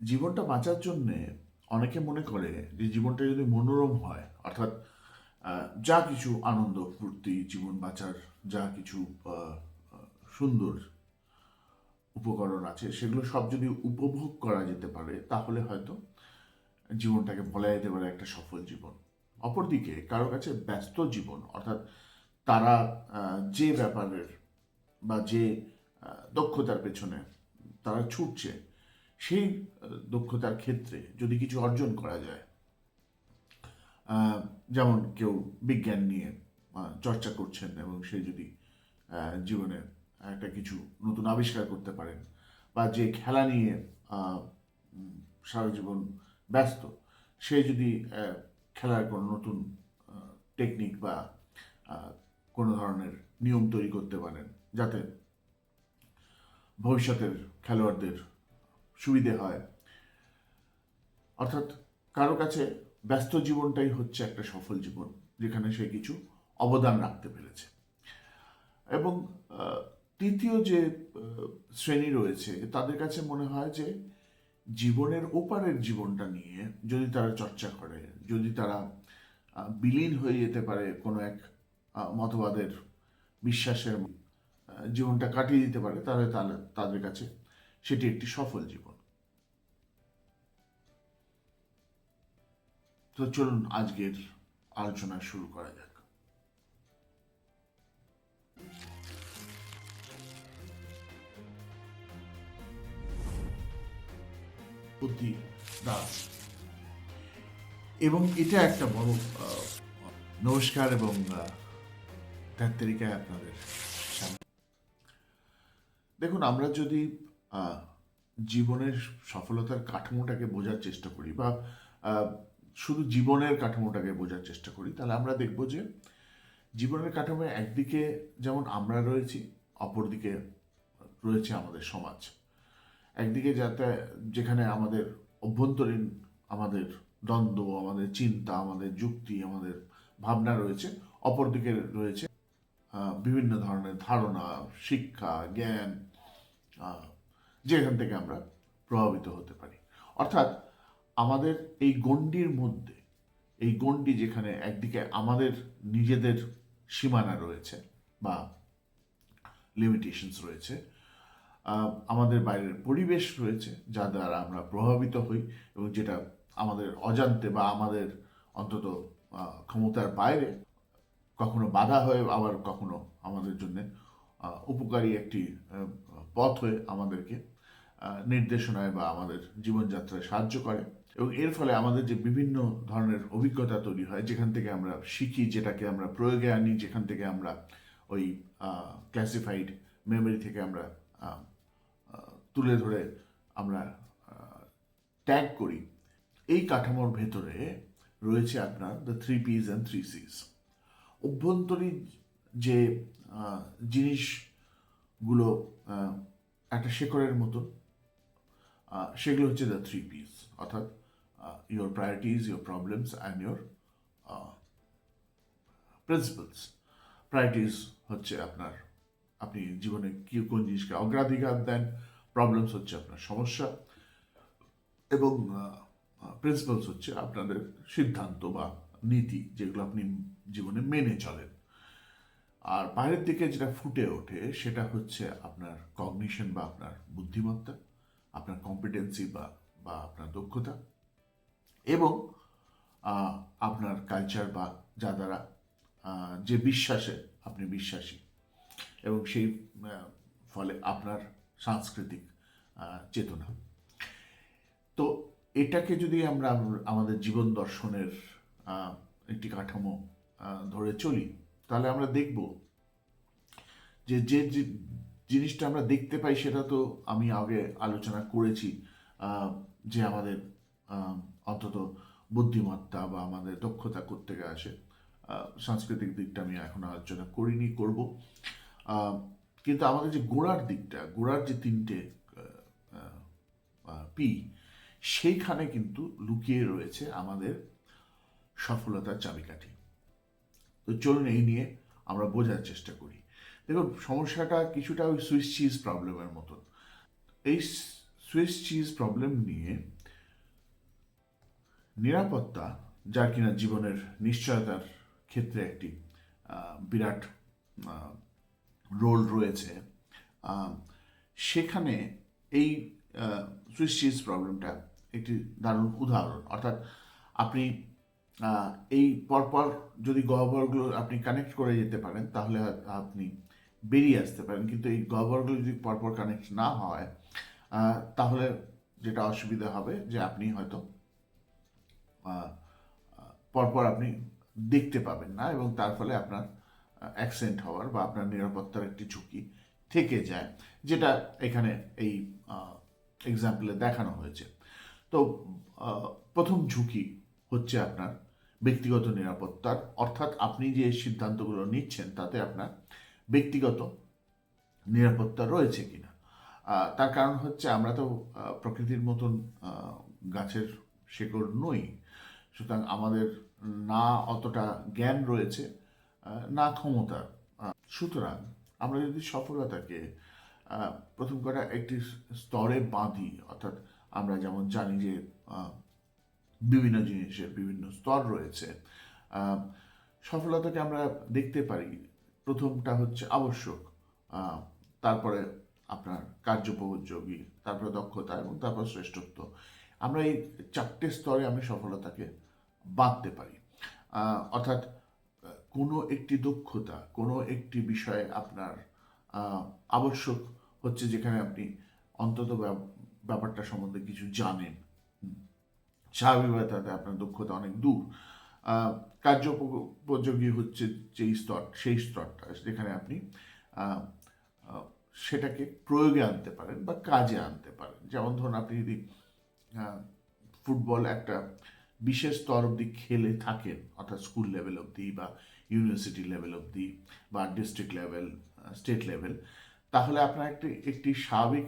জীবনটা বাঁচার জন্যে অনেকে মনে করে যে জীবনটা যদি মনোরম হয়, অর্থাৎ যা কিছু আনন্দ ফুর্তি জীবন বাঁচার যা কিছু আহ, আহ, সুন্দর উপকরণ আছে সেগুলো সব যদি উপভোগ করা যেতে পারে তাহলে হয়তো জীবনটাকে বলা যেতে পারে একটা সফল জীবন। অপরদিকে কারো কাছে ব্যস্ত জীবন, অর্থাৎ তারা যে ব্যাপারের বা যে দক্ষতার পেছনে তারা ছুটছে সেই দক্ষতার ক্ষেত্রে যদি কিছু অর্জন করা যায়, যেমন কেউ বিজ্ঞান নিয়ে চর্চা করছেন এবং সে যদি জীবনে একটা কিছু নতুন আবিষ্কার করতে পারেন, বা যে খেলা নিয়ে সারা জীবন ব্যস্ত সে যদি খেলার কোনো নতুন টেকনিক বা কোনো ধরনের নিয়ম তৈরি করতে পারেন যাতে ভবিষ্যতের খেলোয়াড়দের সুবিধে হয়। অর্থাৎ কারো কাছে ব্যস্ত জীবনটাই হচ্ছে একটা সফল জীবন, যেখানে সে কিছু অবদান রাখতে পেরেছে। এবং আহ, তৃতীয় যে শ্রেণী রয়েছে তাদের কাছে মনে হয় যে জীবনের ওপারের জীবনটা নিয়ে যদি তারা চর্চা করে, যদি তারা বিলীন হয়ে যেতে পারে কোনো এক মতবাদের বিশ্বাসের জীবনটা কাটিয়ে দিতে পারে, তাহলে তাদের কাছে সেটি একটি সফল জীবন। তো চলুন আজকের আলোচনা শুরু করা যাক। বুদ্ধি দাস, এবং এটা একটা বড় নমস্কার এবং তারিকায় আপনাদের সামনে। দেখুন, আমরা যদি আহ, জীবনের সফলতার কাঠামোটাকে বোঝার চেষ্টা করি বা আহ, শুধু জীবনের কাঠামোটাকে বোঝার চেষ্টা করি, তাহলে আমরা দেখব যে জীবনের কাঠামো একদিকে যেমন আমরা রয়েছি, অপরদিকে রয়েছে আমাদের সমাজ। একদিকে যাতে যেখানে আমাদের অভ্যন্তরীণ আমাদের দ্বন্দ্ব, আমাদের চিন্তা, আমাদের যুক্তি, আমাদের ভাবনা রয়েছে, অপরদিকে রয়েছে বিভিন্ন ধরনের ধারণা, শিক্ষা, জ্ঞান, যেখান থেকে আমরা প্রভাবিত হতে পারি। অর্থাৎ আমাদের এই গণ্ডির মধ্যে, এই গণ্ডি যেখানে একদিকে আমাদের নিজেদের সীমানা রয়েছে বা লিমিটেশনস রয়েছে, আমাদের বাইরের পরিবেশ রয়েছে যা দ্বারা আমরা প্রভাবিত হই এবং যেটা আমাদের অজান্তে বা আমাদের অন্তত ক্ষমতার বাইরে কখনো বাধা হয়ে আবার কখনো আমাদের জন্য উপকারী একটি পথ হয়ে আমাদেরকে নির্দেশনায় বা আমাদের জীবনযাত্রায় সাহায্য করে। এবং এর ফলে আমাদের যে বিভিন্ন ধরনের অভিজ্ঞতা তৈরি হয়, যেখান থেকে আমরা শিখি, যেটাকে আমরা প্রয়োগে আনি, যেখান থেকে আমরা ওই ক্লাসিফাইড মেমোরি থেকে আমরা তুলে ধরে আমরা ট্যাগ করি। এই কাঠামোর ভেতরে রয়েছে আপনার দ্য 3 Ps অ্যান্ড 3 Cs। অভ্যন্তরীণ যে জিনিসগুলো একটা শেকড়ের মতন, সেগুলো হচ্ছে দ্য 3 Ps, অর্থাৎ your priorities, your problems and your principles. Priorities হচ্ছে আপনার, আপনি জীবনে কি কোন জিনিসকে অগ্রাধিকার দেন, প্রবলেমস হচ্ছে আপনার সমস্যা, এবং প্রিন্সিপালস হচ্ছে আপনাদের সিদ্ধান্ত বা নীতি, যেগুলো আপনি জীবনে মেনে চলেন। আর বাইরের দিকে যেটা ফুটে ওঠে সেটা হচ্ছে আপনার কগনিশন বা আপনার বুদ্ধিমত্তা, আপনার কম্পিটেন্সি বা বা আপনার দক্ষতা, এবং আপনার কালচার বা যা দ্বারা যে বিশ্বাসে আপনি বিশ্বাসী, এবং সেই ফলে আপনার সাংস্কৃতিক চেতনা। তো এটাকে যদি আমরা আমাদের জীবন দর্শনের একটি কাঠামো ধরে চলি, তাহলে আমরা দেখব যে যে জিনিসটা আমরা দেখতে পাই সেটা তো আমি আগে আলোচনা করেছি, যে আমাদের অন্তত বুদ্ধিমত্তা বা আমাদের দক্ষতা কোত্থেকে আসে। সাংস্কৃতিক দিকটা আমি এখন আলোচনা করিনি, করব। কিন্তু আমাদের যে গোড়ার দিকটা, গোড়ার যে 3টে পি, সেইখানে কিন্তু লুকিয়ে রয়েছে আমাদের সফলতার চাবিকাঠি। তো চলুন এই নিয়ে আমরা বোঝার চেষ্টা করি। দেখুন, সমস্যাটা কিছুটা ওই সুইস চিজ প্রবলেমের মতন। এই সুইস চিজ প্রবলেম নিয়ে নিরাপত্তা, যার কিনা জীবনের নিশ্চয়তার ক্ষেত্রে একটি বিরাট রোল রয়েছে, সেখানে এই সুইস চিজ প্রবলেমটা একটি দারুণ উদাহরণ। অর্থাৎ আপনি এই পরপর যদি গহ্বরগুলো আপনি কানেক্ট করে যেতে পারেন তাহলে আপনি বেরিয়ে আসতে পারেন, কিন্তু এই গহ্বরগুলো যদি পরপর কানেক্ট না হয় তাহলে যেটা অসুবিধা হবে যে আপনি হয়তো পরপর আপনি দেখতে পাবেন না, এবং তার ফলে আপনার অ্যাক্সিডেন্ট হওয়ার বা আপনার নিরাপত্তার একটি ঝুঁকি থেকে যায়, যেটা এখানে এই এক্সাম্পলে দেখানো হয়েছে। তো প্রথম ঝুঁকি হচ্ছে আপনার ব্যক্তিগত নিরাপত্তার, অর্থাৎ আপনি যে সিদ্ধান্তগুলো নিচ্ছেন তাতে আপনার ব্যক্তিগত নিরাপত্তা রয়েছে কিনা। তার কারণ হচ্ছে আমরা তো প্রকৃতির মতন গাছের শেকড় নই, সুতরাং আমাদের না অতটা জ্ঞান রয়েছে, না ক্ষমতা। সুতরাং আমরা যদি সফলতাকে প্রথম কথা একটি স্তরে বাঁধি, অর্থাৎ আমরা যেমন জানি যে বিভিন্ন জিনিসের বিভিন্ন স্তর রয়েছে, সফলতাকে আমরা দেখতে পারি প্রথমটা হচ্ছে আবশ্যক, তারপরে আপনার কার্যোপযোগী, তারপরে দক্ষতা, এবং তারপর শ্রেষ্ঠত্ব। আমরা এই চারটে স্তরে আমি সফলতাকে বাঁধতে পারি। অর্থাৎ কোনো একটি দক্ষতা, কোনো একটি বিষয়ে আপনার আবশ্যক হচ্ছে যেখানে আপনি অন্তত ব্যাপারটা সম্বন্ধে কিছু জানেন, স্বাভাবিকভাবে আপনার দক্ষতা অনেক দূর। কার্যোপযোগী হচ্ছে যেই স্তর, সেই স্তরটা যেখানে আপনি সেটাকে প্রয়োগে আনতে পারেন বা কাজে আনতে পারেন। যেমন ধরুন, আপনি যদি ফুটবল একটা বিশেষ স্তর অবধি খেলে থাকেন, অর্থাৎ স্কুল লেভেল অবধি বা ইউনিভার্সিটি লেভেল অবধি বা ডিস্ট্রিক্ট লেভেল, স্টেট লেভেল, তাহলে আপনার একটি স্বাভাবিক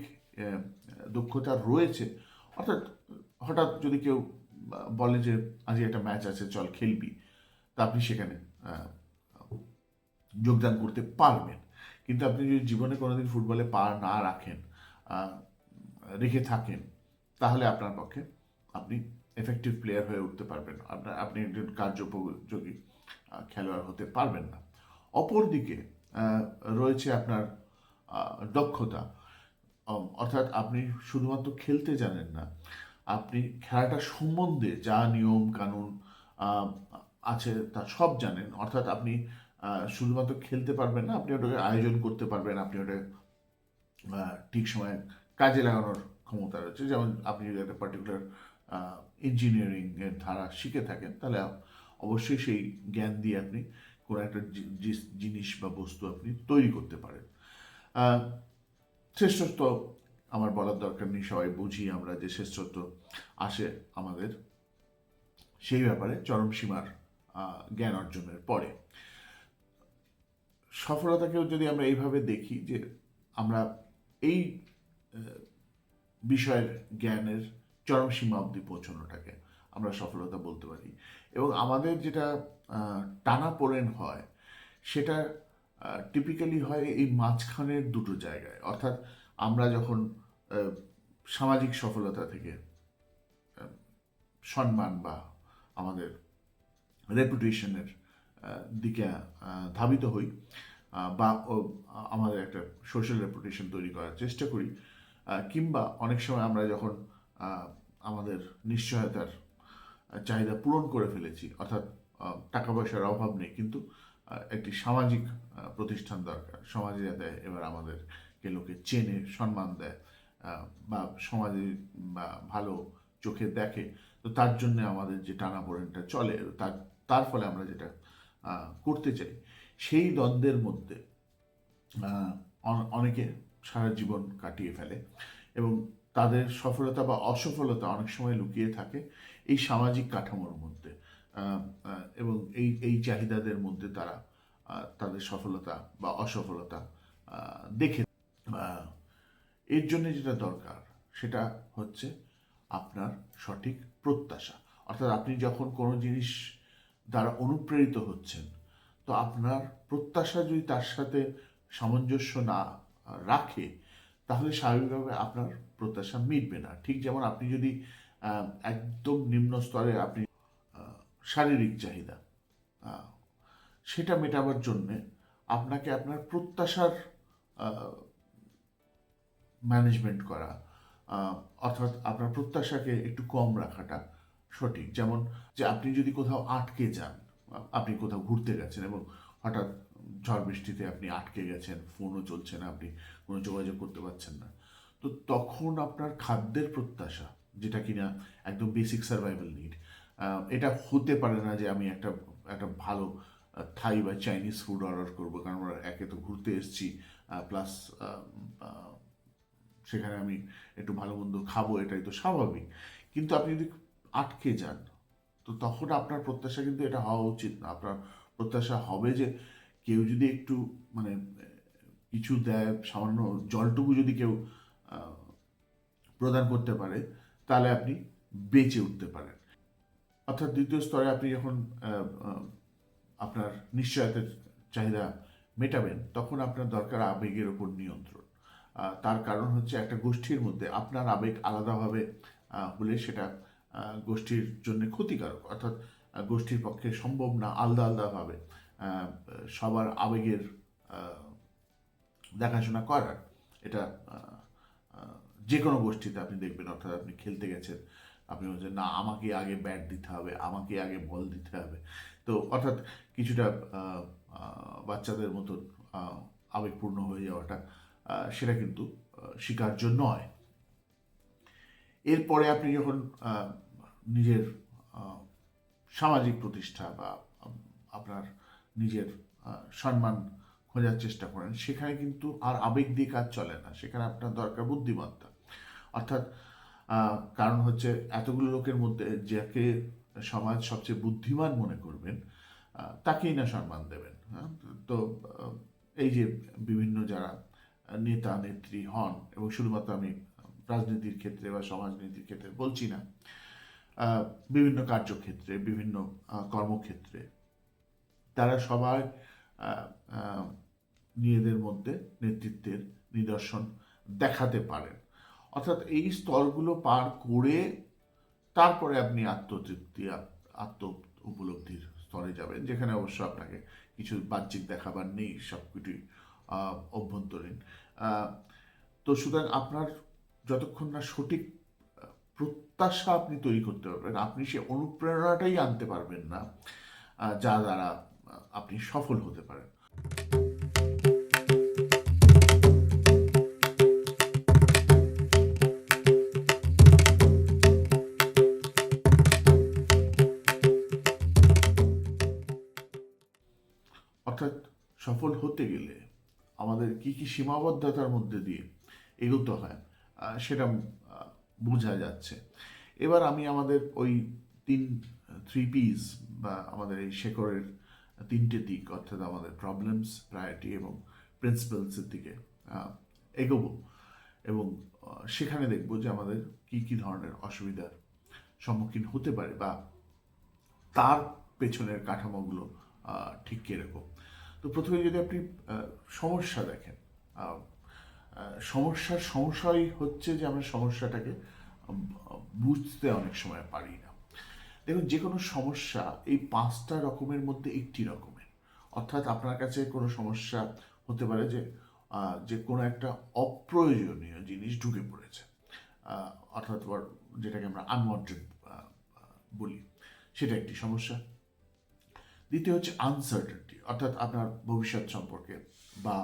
দক্ষতা রয়েছে। অর্থাৎ হঠাৎ যদি কেউ বলে যে আজকে একটা ম্যাচ আছে, চল খেলবি, তা আপনি সেখানে যোগদান করতে পারবেন। কিন্তু আপনি যদি জীবনে কোনোদিন ফুটবলে পা না রেখে থাকেন, তাহলে আপনার পক্ষে আপনি এফেক্টিভ প্লেয়ার হয়ে উঠতে পারবেন, আপনি একজন কার্যোপযোগী খেলোয়াড় হতে পারবেন না। অপরদিকে রয়েছে আপনার দক্ষতা, অর্থাৎ আপনি শুধুমাত্র খেলতে জানেন না, আপনি খেলাটা সম্বন্ধে যা নিয়ম কানুন আছে তা সব জানেন। অর্থাৎ আপনি শুধুমাত্র খেলতে পারবেন না, আপনি ওটাকে আয়োজন করতে পারবেন, আপনি ওটা ঠিক সময়ে কাজে লাগানোর ক্ষমতা রয়েছে। যেমন আপনি যদি একটা পার্টিকুলার ইঞ্জিনিয়ারিংয়ের ধারা শিখে থাকেন, তাহলে অবশ্যই সেই জ্ঞান দিয়ে আপনি কোনো একটা জিনিস বা বস্তু আপনি তৈরি করতে পারেন। শ্রেষ্ঠত্ব আমার বলার দরকার নেই, সবাই বুঝি আমরা যে শ্রেষ্ঠত্ব আসে আমাদের সেই ব্যাপারে চরম সীমার জ্ঞান অর্জনের পরে। সফলতাকেও যদি আমরা এইভাবে দেখি যে আমরা এই বিষয়ের জ্ঞানের চরম সীমা অবধি পৌঁছানোটাকে আমরা সফলতা বলতে পারি, এবং আমাদের যেটা টানাপোড়েন হয় সেটা টিপিক্যালি হয় এই মাঝখানের দুটো জায়গায়। অর্থাৎ আমরা যখন সামাজিক সফলতা থেকে সম্মান বা আমাদের রেপুটেশনের দিকে ধাবিত হই, বা আমাদের একটা সোশ্যাল রেপুটেশন তৈরি করার চেষ্টা করি, কিংবা অনেক সময় আমরা যখন আমাদের নিশ্চয়তার চাহিদা পূরণ করে ফেলেছি, অর্থাৎ টাকা পয়সার অভাব নেই, কিন্তু একটি সামাজিক প্রতিষ্ঠান দরকার, সমাজে যাতে এবার আমাদেরকে লোকে চেনে, সম্মান দেয়, বা সমাজে বা ভালো চোখে দেখে। তো তার জন্য আমাদের যে টানাপোড়েনটা চলে, তার ফলে আমরা যেটা করতে চাই, সেই দ্বন্দ্বের মধ্যে অনেকে সারা জীবন কাটিয়ে ফেলে, এবং তাদের সফলতা বা অসফলতা অনেক সময় লুকিয়ে থাকে এই সামাজিক কাঠামোর মধ্যে, এবং এই চাহিদাদের মধ্যে তারা তাদের সফলতা বা অসফলতা দেখে। এর জন্য যেটা দরকার সেটা হচ্ছে আপনার সঠিক প্রত্যাশা। অর্থাৎ আপনি যখন কোনো জিনিস দ্বারা অনুপ্রেরিত হচ্ছেন, তো আপনার প্রত্যাশা যদি তার সাথে সামঞ্জস্য না রাখে, তাহলে স্বাভাবিকভাবে আপনার প্রত্যাশা মিটবে না। ঠিক যেমন আপনি যদি একদম নিম্ন স্তরে আপনি শারীরিক চাহিদা আহ, সেটা মেটাবার জন্যে আপনাকে আপনার প্রত্যাশার ম্যানেজমেন্ট করা, আহ, অর্থাৎ আপনার প্রত্যাশাকে একটু কম রাখাটা সঠিক। যেমন যে আপনি যদি কোথাও আটকে যান, আপনি কোথাও ঘুরতে গেছেন এবং হঠাৎ ঝড় বৃষ্টিতে আপনি আটকে গেছেন, ফোনও চলছে না, আপনি কোনো যোগাযোগ করতে পারছেন না, তো তখন আপনার খাদ্যের প্রত্যাশা, যেটা কিনা একদম বেসিক সার্ভাইভাল নিড, এটা হতে পারে না যে আমি একটা একটা ভালো থাই বা চাইনিজ ফুড অর্ডার করবো, কারণ আমরা একে তো ঘুরতে এসেছি, প্লাস সেখানে আমি একটু ভালো মন্দ খাবো, এটাই তো স্বাভাবিক। কিন্তু আপনি যদি আটকে যান, তো তখন আপনার প্রত্যাশা কিন্তু এটা হওয়া উচিত না। আপনার প্রত্যাশা হবে যে কেউ যদি একটু মানে কিছু দেয়, সামান্য জলটুকু যদি কেউ আহ, প্রদান করতে পারে, তাহলে আপনি বেঁচে উঠতে পারেন। অর্থাৎ দ্বিতীয় স্তরে আপনি যখন আপনার নিশ্চয়তার চাহিদা মেটাবেন, তখন আপনার দরকার আবেগের ওপর নিয়ন্ত্রণ। তার কারণ হচ্ছে একটা গোষ্ঠীর মধ্যে আপনার আবেগ আলাদাভাবে হলে সেটা গোষ্ঠীর জন্য ক্ষতিকারক। অর্থাৎ গোষ্ঠীর পক্ষে সম্ভব না আলাদা আলাদাভাবে সবার আবেগের আহ, দেখাশোনা করার। এটা আহ, আহ, যে কোনো গোষ্ঠীতে আপনি দেখবেন, অর্থাৎ আপনি খেলতে গেছেন, আপনি বলছেন না আমাকে আগে ব্যাট দিতে হবে, আমাকে আগে বল দিতে হবে। তো অর্থাৎ কিছুটা বাচ্চাদের মতন আবেগপূর্ণ হয়ে যাওয়াটা, সেটা কিন্তু স্বীকার্য নয়। এরপরে আপনি যখন নিজের আহ, সামাজিক প্রতিষ্ঠা বা আপনার নিজের সম্মান খোঁজার চেষ্টা করেন, সেখানে কিন্তু আর আবেগ দিয়ে কাজ চলে না, সেখানে আপনার দরকার বুদ্ধিমত্তা। অর্থাৎ কারণ হচ্ছে এতগুলো লোকের মধ্যে যাকে সমাজ সবচেয়ে বুদ্ধিমান মনে করবেন, তাকেই না সম্মান দেবেন। হ্যাঁ, তো এই যে বিভিন্ন যারা নেতা নেত্রী হন, এবং শুধুমাত্র আমি রাজনীতির ক্ষেত্রে বা সমাজনীতির ক্ষেত্রে বলছি না, বিভিন্ন কার্যক্ষেত্রে, বিভিন্ন কর্মক্ষেত্রে, তারা সবাই আহ, আহ, নিজেদের মধ্যে নেতৃত্বের নিদর্শন দেখাতে পারেন। অর্থাৎ এই স্তরগুলো পার করে তারপরে আপনি আত্মতৃপ্তি, আত্ম উপলব্ধির স্তরে যাবেন, যেখানে অবশ্য আপনাকে কিছু বাহ্যিক দেখাবার নেই, সব কিছুই অভ্যন্তরীণ। আহ, তো সুতরাং আপনার যতক্ষণ না সঠিক প্রত্যাশা আপনি তৈরি করতে পারবেন, আপনি সে অনুপ্রেরণাটাই আনতে পারবেন না যা দ্বারা আপনি সফল হতে পারেন। অর্থাৎ সফল হতে গেলে আমাদের কি কি সীমাবদ্ধতার মধ্যে দিয়ে এগোতে হয়, সেটা বোঝা যাচ্ছে। এবার আমি আমাদের ওই তিন থ্রি পিস বা আমাদের এই শেকড়ের তিনটে দিক, অর্থাৎ আমাদের প্রবলেমস, প্রায়োরিটি এবং প্রিন্সিপালসের দিকে এগোবো, এবং সেখানে দেখবো যে আমাদের কি কি ধরনের অসুবিধার সম্মুখীন হতে পারে, বা তার পেছনের কাঠামোগুলো ঠিক কিরকম। তো প্রথমে যদি আপনি সমস্যা দেখেন, আহ, সমস্যার সমস্যাই হচ্ছে যে আমরা সমস্যাটাকে বুঝতে অনেক সময় পারি না। দেখুন, যে কোনো সমস্যা এই পাঁচটা রকমের মধ্যে একটি রকমের। অর্থাৎ আপনার কাছে কোনো সমস্যা হতে পারে যে যে কোনো একটা অপ্রয়োজনীয় জিনিস ঢুকে পড়েছে, অর্থাৎ যেটাকে আমরা আনওয়ান্টেড বলি, সেটা একটি সমস্যা। দ্বিতীয় হচ্ছে আনসার্টেনটি, অর্থাৎ আপনার ভবিষ্যৎ সম্পর্কে বা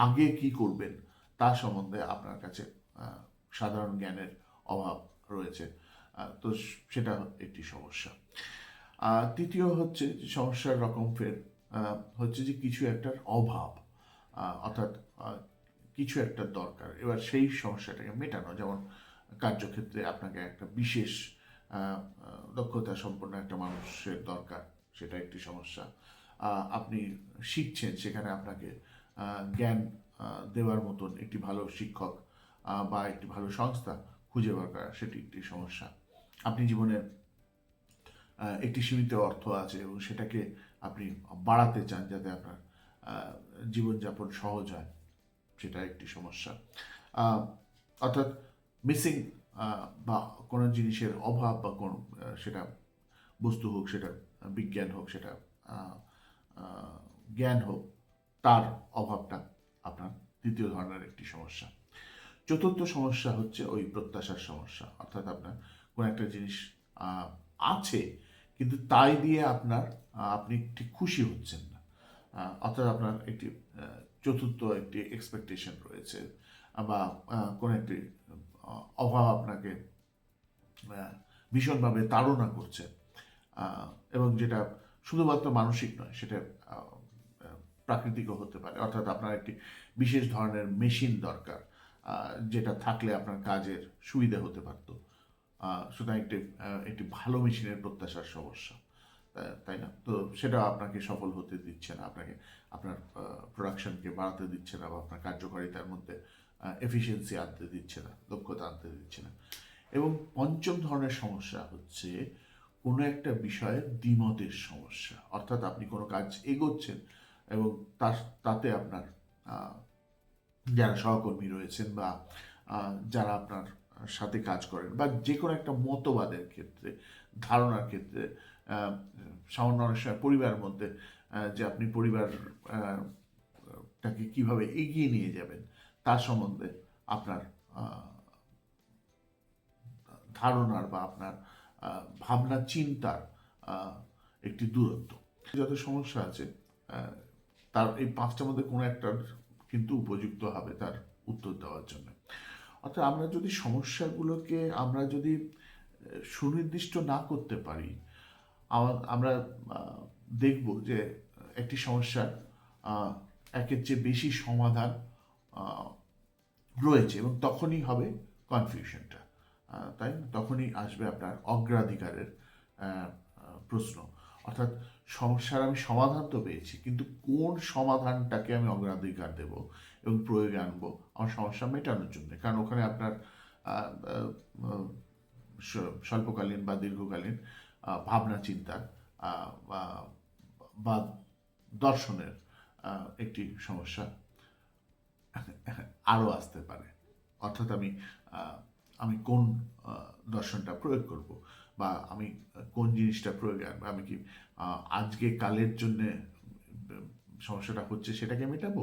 আগে কি করবেন তার সম্বন্ধে আপনার কাছে সাধারণ জ্ঞানের অভাব রয়েছে। তো সেটা একটি সমস্যা। তৃতীয় হচ্ছে যে সমস্যার রকম ফের হচ্ছে যে কিছু একটার অভাব, অর্থাৎ কিছু একটা দরকার, এবার সেই সমস্যাটাকে মেটানো। যেমন কার্যক্ষেত্রে আপনাকে একটা বিশেষ দক্ষতা সম্পন্ন একটা মানুষের দরকার, সেটা একটি সমস্যা। আপনি শিখছেন, সেখানে আপনাকে জ্ঞান দেওয়ার মতন একটি ভালো শিক্ষক বা একটি ভালো সংস্থা খুঁজে বার করা, সেটি একটি সমস্যা। আপনি জীবনে একটি সীমিত অর্থ আছে এবং সেটাকে আপনি বাড়াতে চান যাতে আপনার জীবনযাপন সহজ হয়, সেটা একটি সমস্যা। আহ, অর্থাৎ মিসিং বা কোনো জিনিসের অভাব বা কোনো সেটা বস্তু হোক, সেটা বিজ্ঞান হোক, সেটা আহ, আহ, জ্ঞান হোক, তার অভাবটা আপনার দ্বিতীয় ধরনের একটি সমস্যা। চতুর্থ সমস্যা হচ্ছে ওই প্রত্যাশার সমস্যা, অর্থাৎ আপনার কোনো একটা জিনিস আহ, আছে কিন্তু তাই দিয়ে আপনি ঠিক খুশি হচ্ছেন না। অর্থাৎ আপনার একটি চতুর্থ একটি এক্সপেকটেশন রয়েছে, বা কোনো একটি অভাব আপনাকে ভীষণভাবে তাড়না করছে, এবং যেটা শুধুমাত্র মানসিক নয়, সেটা প্রাকৃতিকও হতে পারে। অর্থাৎ আপনার একটি বিশেষ ধরনের মেশিন দরকার, যেটা থাকলে আপনার কাজের সুবিধা হতে পারত। সুতরাং একটি ভালো মেশিনের প্রত্যাশার সমস্যা, তাই না? তো সেটা আপনাকে সফল হতে দিচ্ছে না, আপনাকে আপনার প্রোডাকশনকে বাড়াতে দিচ্ছে না, বা আপনার কার্যকারিতার মধ্যে এফিসিয়েন্সি আনতে দিচ্ছে না, দক্ষতা আনতে দিচ্ছে না। এবং পঞ্চম ধরনের সমস্যা হচ্ছে কোনো একটা বিষয়ে দ্বিমতের সমস্যা, অর্থাৎ আপনি কোনো কাজ এগোচ্ছেন এবং তাতে আপনার যারা সহকর্মী রয়েছেন, বা যারা আপনার সাথে কাজ করেন, বা যে কোনো একটা মতবাদের ক্ষেত্রে, ধারণার ক্ষেত্রে, সামান্য অনেক সময় পরিবারের মধ্যে, যে আপনি পরিবারটাকে কিভাবে এগিয়ে নিয়ে যাবেন তার সম্বন্ধে আপনার ধারণার বা আপনার ভাবনা চিন্তার একটি দূরত্ব। যত সমস্যা আছে তার এই পাঁচটার মধ্যে কোনো একটা কিন্তু উপযুক্ত হবে তার উত্তর দেওয়ার জন্য। অর্থাৎ আমরা যদি সুনির্দিষ্ট না করতে পারি, আমরা দেখব যে একটি সমস্যার একের চেয়ে বেশি সমাধান রয়েছে, এবং তখনই হবে কনফিউশনটা, তাই না? তখনই আসবে আপনার অগ্রাধিকারের প্রশ্ন। অর্থাৎ সমস্যার আমি সমাধান তো পেয়েছি, কিন্তু কোন সমাধানটাকে আমি অগ্রাধিকার দেব এবং প্রয়োগে আনবো আমার সমস্যা মেটানোর জন্য। কারণ ওখানে আপনার স্বল্পকালীন বা দীর্ঘকালীন ভাবনা চিন্তার বা দর্শনের একটি সমস্যা আরও আসতে পারে। অর্থাৎ আমি কোন দর্শনটা প্রয়োগ করব, বা আমি কোন জিনিসটা প্রয়োগে আনবো। আমি কি আজকে কালের জন্যে সমস্যাটা হচ্ছে সেটাকে মেটাবো,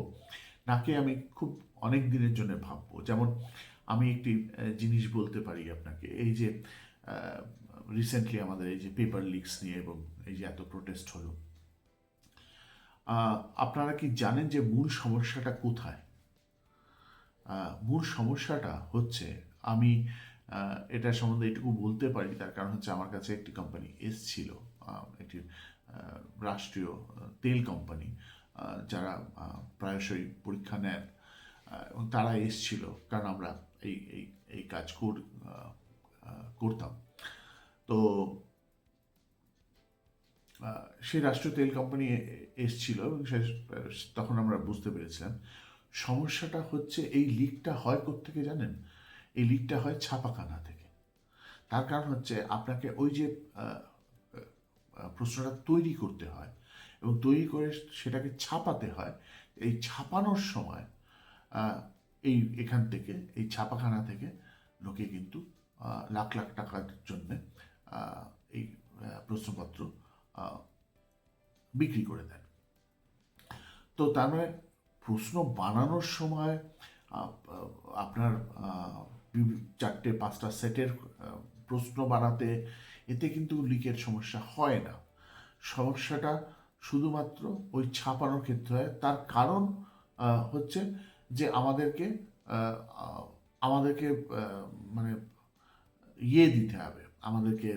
নাকি আমি খুব অনেক দিনের জন্য ভাববো। যেমন আমি একটি জিনিস বলতে পারি আপনাকে, এই যে রিসেন্টলি আমাদের এই যে পেপার লিকস নিয়ে এবং এই যে এত প্রোটেস্ট হলো, আপনারা কি জানেন যে মূল সমস্যাটা কোথায়? মূল সমস্যাটা হচ্ছে, আমি এটা সম্বন্ধে এটুকু বলতে পারি, তার কারণ হচ্ছে আমার কাছে একটি কোম্পানি এসছিল, একটি রাষ্ট্রীয় তেল কোম্পানি, যারা প্রায়শই পরীক্ষা নেন, এবং তারা এসছিল কারণ আমরা এই এই এই কাজ করতাম। তো সেই রাষ্ট্রীয় তেল কোম্পানি এসছিল, এবং তখন আমরা বুঝতে পেরেছিলাম সমস্যাটা হচ্ছে, এই লিকটা হয় কোত্থেকে জানেন? এই লিকটা হয় ছাপাখানা থেকে। তার কারণ হচ্ছে আপনাকে ওই যে প্রশ্নটা তৈরি করতে হয় এবং তৈরি করে সেটাকে ছাপাতে হয়। এই ছাপানোর সময় এই ছাপাখানা থেকে লোকে কিন্তু লাখ লাখ টাকার জন্যে এই প্রশ্নপত্র বিক্রি করে দেন। তো তার মানে প্রশ্ন বানানোর সময় আপনার 4-5টা সেটের প্রশ্ন বানাতে, এতে কিন্তু লিকের সমস্যা হয় না। সমস্যাটা শুধুমাত্র ওই ছাপানোর ক্ষেত্রে হয়। তার কারণ হচ্ছে যে আমাদেরকে মানে দিতে হবে, আমাদেরকে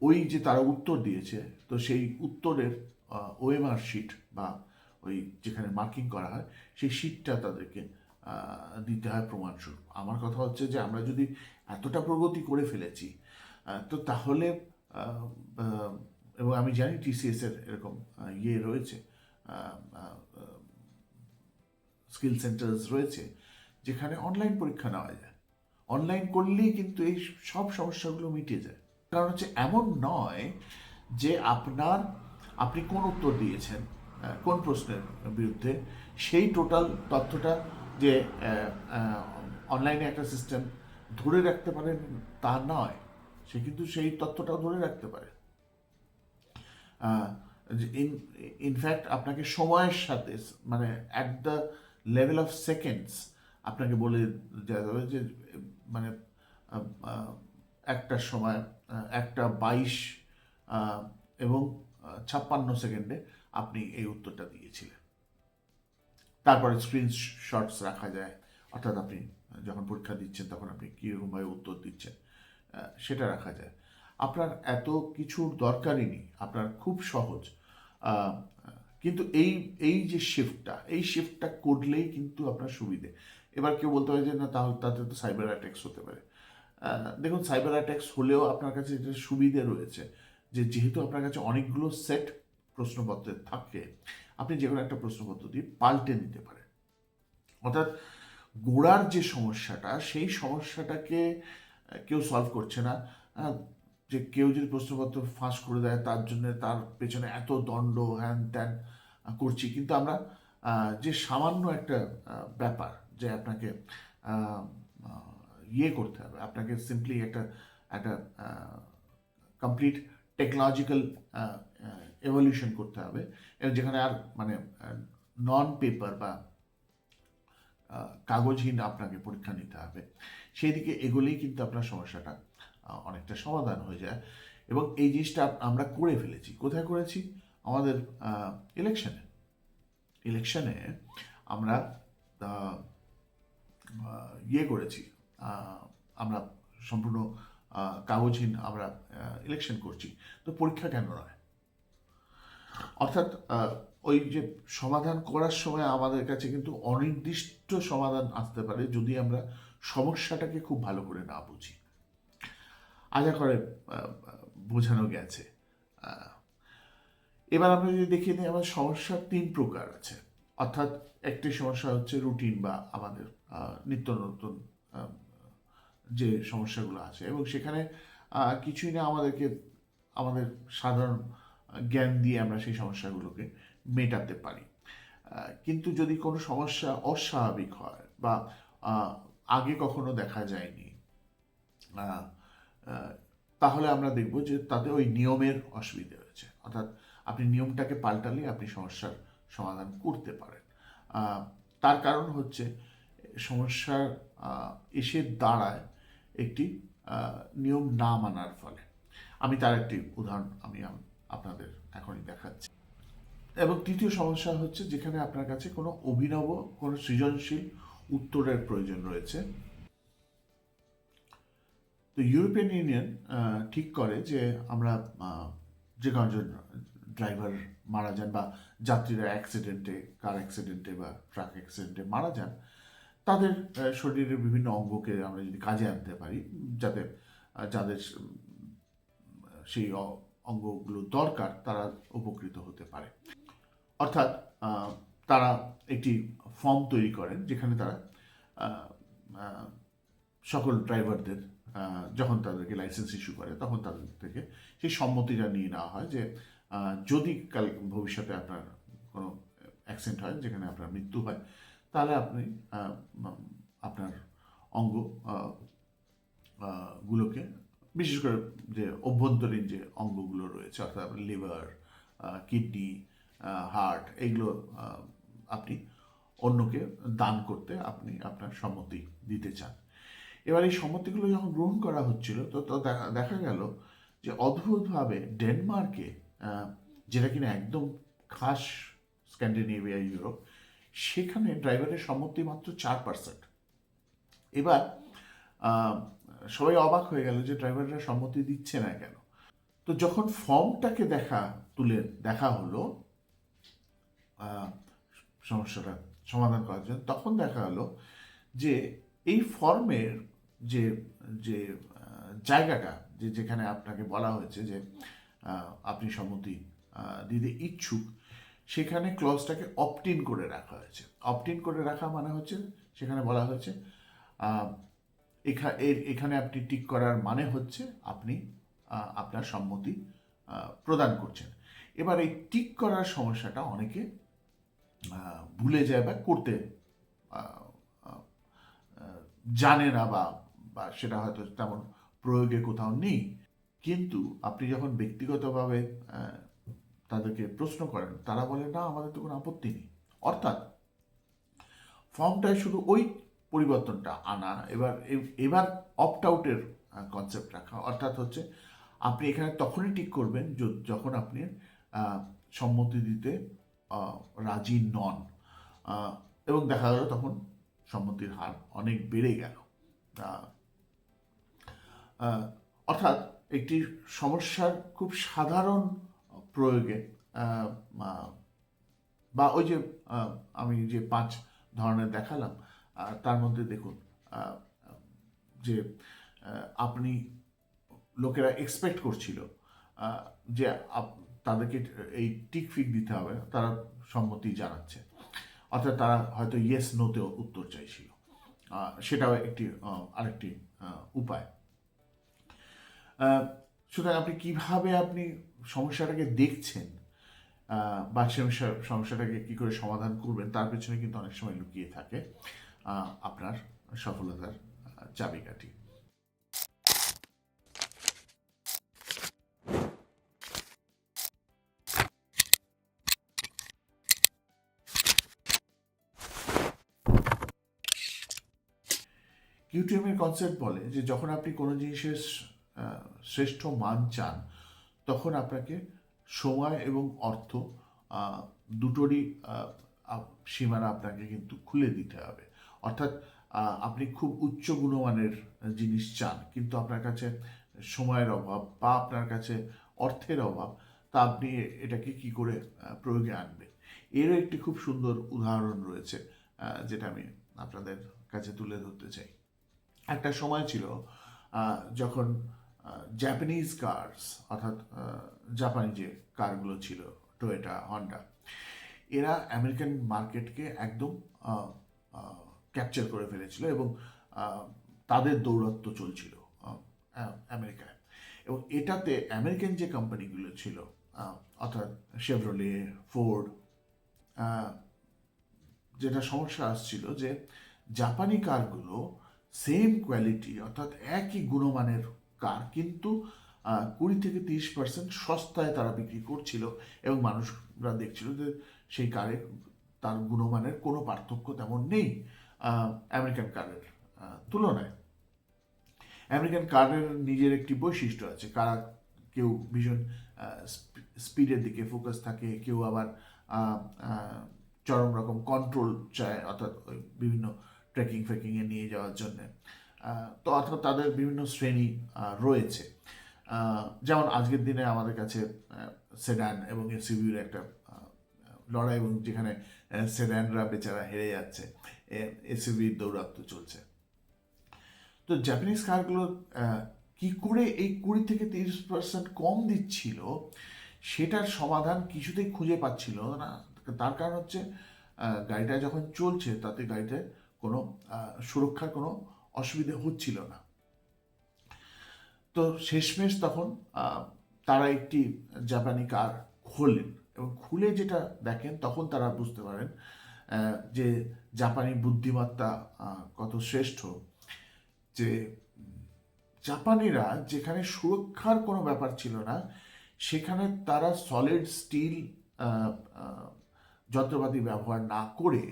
ওই যে তারা উত্তর দিয়েছে, তো সেই উত্তরের ওএমআর শিট, বা ওই যেখানে মার্কিং করা হয় সেই শিটটা তাদেরকে দিতে হয় প্রমাণস্বরূপ। আমার কথা হচ্ছে যে আমরা যদি এতটা প্রগতি করে ফেলেছি, তো তাহলে এবং আমি জানি টিসিএস এর এরকম রয়েছে, স্কিল সেন্টার্স রয়েছে, যেখানে অনলাইন পরীক্ষা নেওয়া যায়। অনলাইন করলেই কিন্তু এই সব সমস্যাগুলো মিটে যায়। কারণ হচ্ছে এমন নয় যে আপনি কোন উত্তর দিয়েছেন কোন প্রশ্নের বিরুদ্ধে, সেই টোটাল তথ্যটা যে অনলাইনে একটা সিস্টেম ধরে রাখতে পারে তা নয়, সে কিন্তু সেই তথ্যটাও ধরে রাখতে পারে। ইনফ্যাক্ট আপনাকে সময়ের সাথে, মানে at the level of seconds আপনাকে বলে দেওয়া যাবে যে মানে একটার সময় 1:22 এবং 56 সেকেন্ডে আপনি এই উত্তরটা দিয়েছিলেন। তারপরে স্ক্রিনশটস রাখা যায়, অর্থাৎ আপনি যখন পরীক্ষা দিচ্ছেন তখন আপনি কীরকমভাবে উত্তর দিচ্ছেন সেটা রাখা যায়। আপনার এত কিছুর দরকারই নেই, আপনার খুব সহজ। কিন্তু এই যে শিফটটা করলেই কিন্তু আপনার সুবিধে। এবার কেউ বলতে পারে যে না, তাহলে তাতে তো সাইবার অ্যাটাকস হতে পারে। দেখুন, সাইবার অ্যাটাকস হলেও আপনার কাছে যে সুবিধে রয়েছে, যে যেহেতু আপনার কাছে অনেকগুলো সেট প্রশ্নপত্রের থাকে, আপনি যে কোনো একটা প্রশ্নপত্র দিয়ে পাল্টে নিতে পারেন। অর্থাৎ গোড়ার যে সমস্যাটা, সেই সমস্যাটাকে কেউ সলভ করছে না। যে কেউ যদি প্রশ্নপত্র ফাঁস করে দেয় তার জন্য তার পেছনে এত দণ্ড হ্যান ত্যান করছি, কিন্তু আমরা যে সামান্য একটা ব্যাপার যে আপনাকে ইয়ে করতে হবে, আপনাকে সিম্পলি একটা একটা কমপ্লিট টেকনোলজিক্যাল এভলিউশন করতে হবে, যেখানে আর মানে নন পেপার বা কাগজহীন আপনাকে পরীক্ষা নিতে হবে, সেই দিকে এগোলেই কিন্তু আপনার সমস্যাটা অনেকটা সমাধান হয়ে যায়। এবং এই জিনিসটা আমরা করে ফেলেছি। কোথায় করেছি? আমাদের ইলেকশনে আমরা ইয়ে করেছি, আমরা সম্পূর্ণ কাগজহীন আমরা ইলেকশন করছি, তো পরীক্ষা কেন নয়? অর্থাৎ ওই যে সমাধান করার সময় আমাদের কাছে কিন্তু অনির্দিষ্ট সমাধান আসতে পারে যদি আমরা সমস্যাটাকে খুব ভালো করে না বুঝি। আশা করে বোঝানো গেছে। এবার আমরা যদি দেখিয়ে নিই, আমাদের সমস্যার 3 প্রকার আছে। অর্থাৎ একটি সমস্যা হচ্ছে রুটিন বা আমাদের নিত্য নতুন যে সমস্যাগুলো আছে, এবং সেখানে কিছুই না, আমাদের সাধারণ জ্ঞান দিয়ে আমরা সেই সমস্যাগুলোকে মেটাতে পারি। কিন্তু যদি কোনো সমস্যা অস্বাভাবিক হয় বা আগে কখনো দেখা যায়নি, তাহলে আমরা দেখব যে তাতে ওই নিয়মের অসুবিধা হয়েছে। অর্থাৎ আপনি নিয়মটাকে পাল্টালে আপনি সমস্যার সমাধান করতে পারেন। তার কারণ হচ্ছে সমস্যার এসে দাঁড়ায় একটি নিয়ম না মানার ফলে। আমি তার একটি উদাহরণ আপনাদের এখনই দেখাচ্ছি। এবং তৃতীয় সমস্যা হচ্ছে যেখানে আপনার কাছে কোনো অভিনব, কোনো সৃজনশীল উত্তরের প্রয়োজন রয়েছে। তো ইউরোপিয়ান ইউনিয়ন ঠিক করে যে আমরা যে কজন ড্রাইভার মারা যান বা যাত্রীরা অ্যাক্সিডেন্টে, কার অ্যাক্সিডেন্টে বা ট্রাক অ্যাক্সিডেন্টে মারা যান, তাদের শরীরের বিভিন্ন অঙ্গকে আমরা যদি কাজে আনতে পারি, যাতে যাদের সেই অঙ্গগুলো দরকার তারা উপকৃত হতে পারে। অর্থাৎ তারা একটি ফর্ম তৈরি করেন যেখানে তারা সকল ড্রাইভারদের যখন তাদেরকে লাইসেন্স ইস্যু করে তখন তাদের থেকে সেই সম্মতিটা নিয়ে নেওয়া হয় যে যদি কাল ভবিষ্যতে আপনার কোনো অ্যাক্সিডেন্ট হয় যেখানে আপনার মৃত্যু হয়, তাহলে আপনি আপনার অঙ্গ গুলোকে, বিশেষ করে যে অভ্যন্তরীণ যে অঙ্গগুলো রয়েছে, অর্থাৎ লিভার, কিডনি, হার্ট, এইগুলো আপনি অন্যকে দান করতে আপনি আপনার সম্মতি দিতে চান। এবার এই সম্মতিগুলো যখন গ্রহণ করা হচ্ছিল, তো দেখা গেল যে অদ্ভুতভাবে ডেনমার্কে, যেটা কিনা একদম খাস স্ক্যান্ডিনেভিয়া, ইউরোপ, সেখানে ড্রাইভারের সম্মতি মাত্র 4%। এবার সবাই অবাক হয়ে গেল যে ড্রাইভাররা সম্মতি দিচ্ছে না কেন। তো যখন ফর্মটাকে তুলে দেখা হলো সমস্যাটা সমাধান করার জন্য, তখন দেখা হলো যে এই ফর্মের যে যে জায়গাটা, যেখানে আপনাকে বলা হয়েছে যে আপনি সম্মতি দিতে ইচ্ছুক, সেখানে ক্লজটাকে অপ্ট ইন করে রাখা হয়েছে। অপ্ট ইন করে রাখা মানে হচ্ছে সেখানে বলা হয়েছে এখানে আপনি টিক করার মানে হচ্ছে আপনি আপনার সম্মতি প্রদান করছেন। এবার এই টিক করার সমস্যাটা অনেকে ভুলে যায় বা করতে আহ, আহ, জানে না, বা বা সেটা হয়তো তেমন প্রয়োগে কোথাও নেই। কিন্তু আপনি যখন ব্যক্তিগতভাবে আহ, তাদেরকে প্রশ্ন করেন, তারা বলে না, আমাদের তো কোনো আপত্তি নেই। অর্থাৎ ফর্মটায় শুধু ওই পরিবর্তনটা আনা, এবার অপ্ট আউটের কনসেপ্ট রাখা। অর্থাৎ হচ্ছে আপনি এখানে তখনই টিক করবেন যখন আপনি সম্মতি দিতে রাজি নন, এবং দেখা গেল তখন সম্মতির হার অনেক বেড়ে গেল। অর্থাৎ একটি সমস্যার খুব সাধারণ প্রয়োগে বা ওই যে আমি যে 5 ধরনের দেখালাম, তার মধ্যে দেখুন যে আপনি লোকেরা এক্সপেক্ট করছিল যে তাদেরকে এই টিক ফিক দিতে হবে, তারা সম্মতি জানাচ্ছে, অর্থাৎ তারা হয়তো ইয়েস নোতেও উত্তর চাইছিল। সেটাও একটি আরেকটি উপায়। সুতরাং আপনি কিভাবে আপনি সমস্যাটাকে দেখছেন বা সমস্যাটাকে কি করে সমাধান করবেন, তার পেছনে কিন্তু অনেক সময় লুকিয়ে থাকে আপনার সফলতার চাবিকাঠি। কিউটিএম এর কনসেপ্ট বলে যে যখন আপনি কোনো জিনিসের শ্রেষ্ঠ মান চান, তখন আপনাকে সময় এবং অর্থ দুটোরই সীমানা আপনাকে কিন্তু খুলে দিতে হবে। অর্থাৎ আপনি খুব উচ্চ গুণমানের জিনিস চান, কিন্তু আপনার কাছে সময়ের অভাব বা আপনার কাছে অর্থের অভাব, তা আপনি এটাকে কি করে প্রয়োগে আনবেন। এরও একটি খুব সুন্দর উদাহরণ রয়েছে, যেটা আমি আপনাদের কাছে তুলে ধরতে চাই। একটা সময় ছিল যখন জাপানিজ কার্স, অর্থাৎ জাপানি যে কারগুলো ছিল, টয়োটা, হন্ডা, এরা আমেরিকান মার্কেটকে একদম ক্যাপচার করে ফেলেছিল এবং তাদের দৌরত্ব চলছিল আমেরিকায়। এবং এটাতে আমেরিকান যে কোম্পানিগুলো ছিল, অর্থাৎ শেভরোলে, ফোর্ড, যেটা সমস্যা আসছিল যে জাপানি কারগুলো সেম কোয়ালিটি, অর্থাৎ একই গুণমানের কার, কিন্তু 20-30% সস্তায় তারা বিক্রি করছিল, এবং মানুষরা দেখছিল যে সেই কারে তার গুণমানের কোনো পার্থক্য তেমন নেই আমেরিকান কারের তুলনায়। আমেরিকান কারের নিজের একটি বৈশিষ্ট্য আছে, কারা কেউ ভীষণ স্পিডের দিকে ফোকাস থাকে, কেউ আবার চরম রকম কন্ট্রোল চায়, অর্থাৎ বিভিন্ন ট্রেকিং ফেকিংয়ে নিয়ে যাওয়ার জন্যে। তো অর্থাৎ তাদের বিভিন্ন শ্রেণী রয়েছে। যেমন আজকের দিনে আমাদের কাছে সেডান এবং এসইউভির একটা লড়াই, এবং যেখানে সেডানরা বেচারা হেরে যাচ্ছে, এসইউভির দৌরাত্ম্য চলছে। তো জাপানিজ কারগুলো কি করে এই 20-30% কম দিচ্ছিল, সেটার সমাধান কিছুতেই খুঁজে পাচ্ছিল না। তার কারণ হচ্ছে গাড়িটা যখন চলছে, তাতে গাড়িতে কোনো সুরক্ষার কোনো অসুবিধা হচ্ছিল না। তো শেষমেশ তখন তারা একটি জাপানি কার খোলেন, এবং খুলে যেটা দেখেন, তখন তারা বুঝতে পারেন যে জাপানি বুদ্ধিমত্তা কত শ্রেষ্ঠ। যে জাপানিরা যেখানে সুরক্ষার কোনো ব্যাপার ছিল না, সেখানে তারা সলিড স্টিল যন্ত্রপাতি ব্যবহার না করে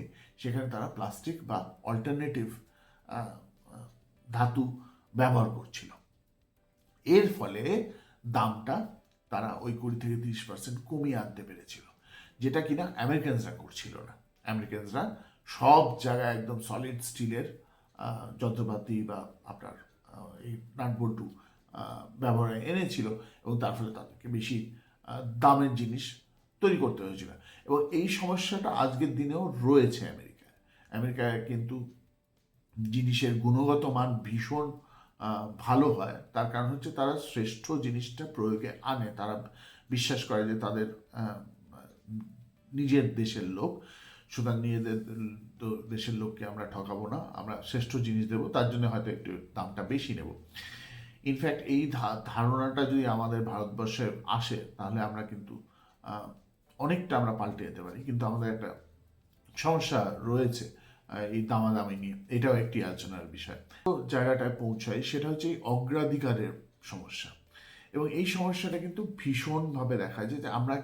সেখানে তারা প্লাস্টিক বা অল্টারনেটিভ ধাতু ব্যবহার করছিল। এর ফলে দামটা তারা ওই 20-30% কমিয়ে আনতে পেরেছিল, যেটা কিনা আমেরিকানসরা করছিল না। আমেরিকানসরা সব জায়গায় একদম সলিড স্টিলের যন্ত্রপাতি বা আপনার এই নাটবল্টু ব্যবহারে এনেছিল, এবং তার ফলে তাদেরকে বেশি দামের জিনিস তৈরি করতে হয়েছিল। এবং এই সমস্যাটা আজকের দিনেও রয়েছে আমেরিকায়। আমেরিকায় কিন্তু জিনিসের গুণগত মান ভীষণ ভালো হয়, তার কারণ হচ্ছে তারা শ্রেষ্ঠ জিনিসটা প্রয়োগে আনে। তারা বিশ্বাস করে যে তাদের নিজের দেশের লোক, সুতরাং নিজেদের দেশের লোককে আমরা ঠকাবো না, আমরা শ্রেষ্ঠ জিনিস দেবো, তার জন্য হয়তো একটু দামটা বেশি নেব। ইনফ্যাক্ট এই ধারণাটা যদি আমাদের ভারতবর্ষে আসে, তাহলে আমরা কিন্তু আহ, অনেকটা আমরা পাল্টে যেতে পারি, কিন্তু আমাদের একটা সমস্যা রয়েছে এই দামাদামি নিয়ে, এটাও একটি আলোচনার বিষয়। তো জায়গাটায় পৌঁছাই, সেটা হচ্ছে এই অগ্রাধিকারের সমস্যা। এবং এই সমস্যাটা কিন্তু ভীষণভাবে দেখা যায় যে আমরা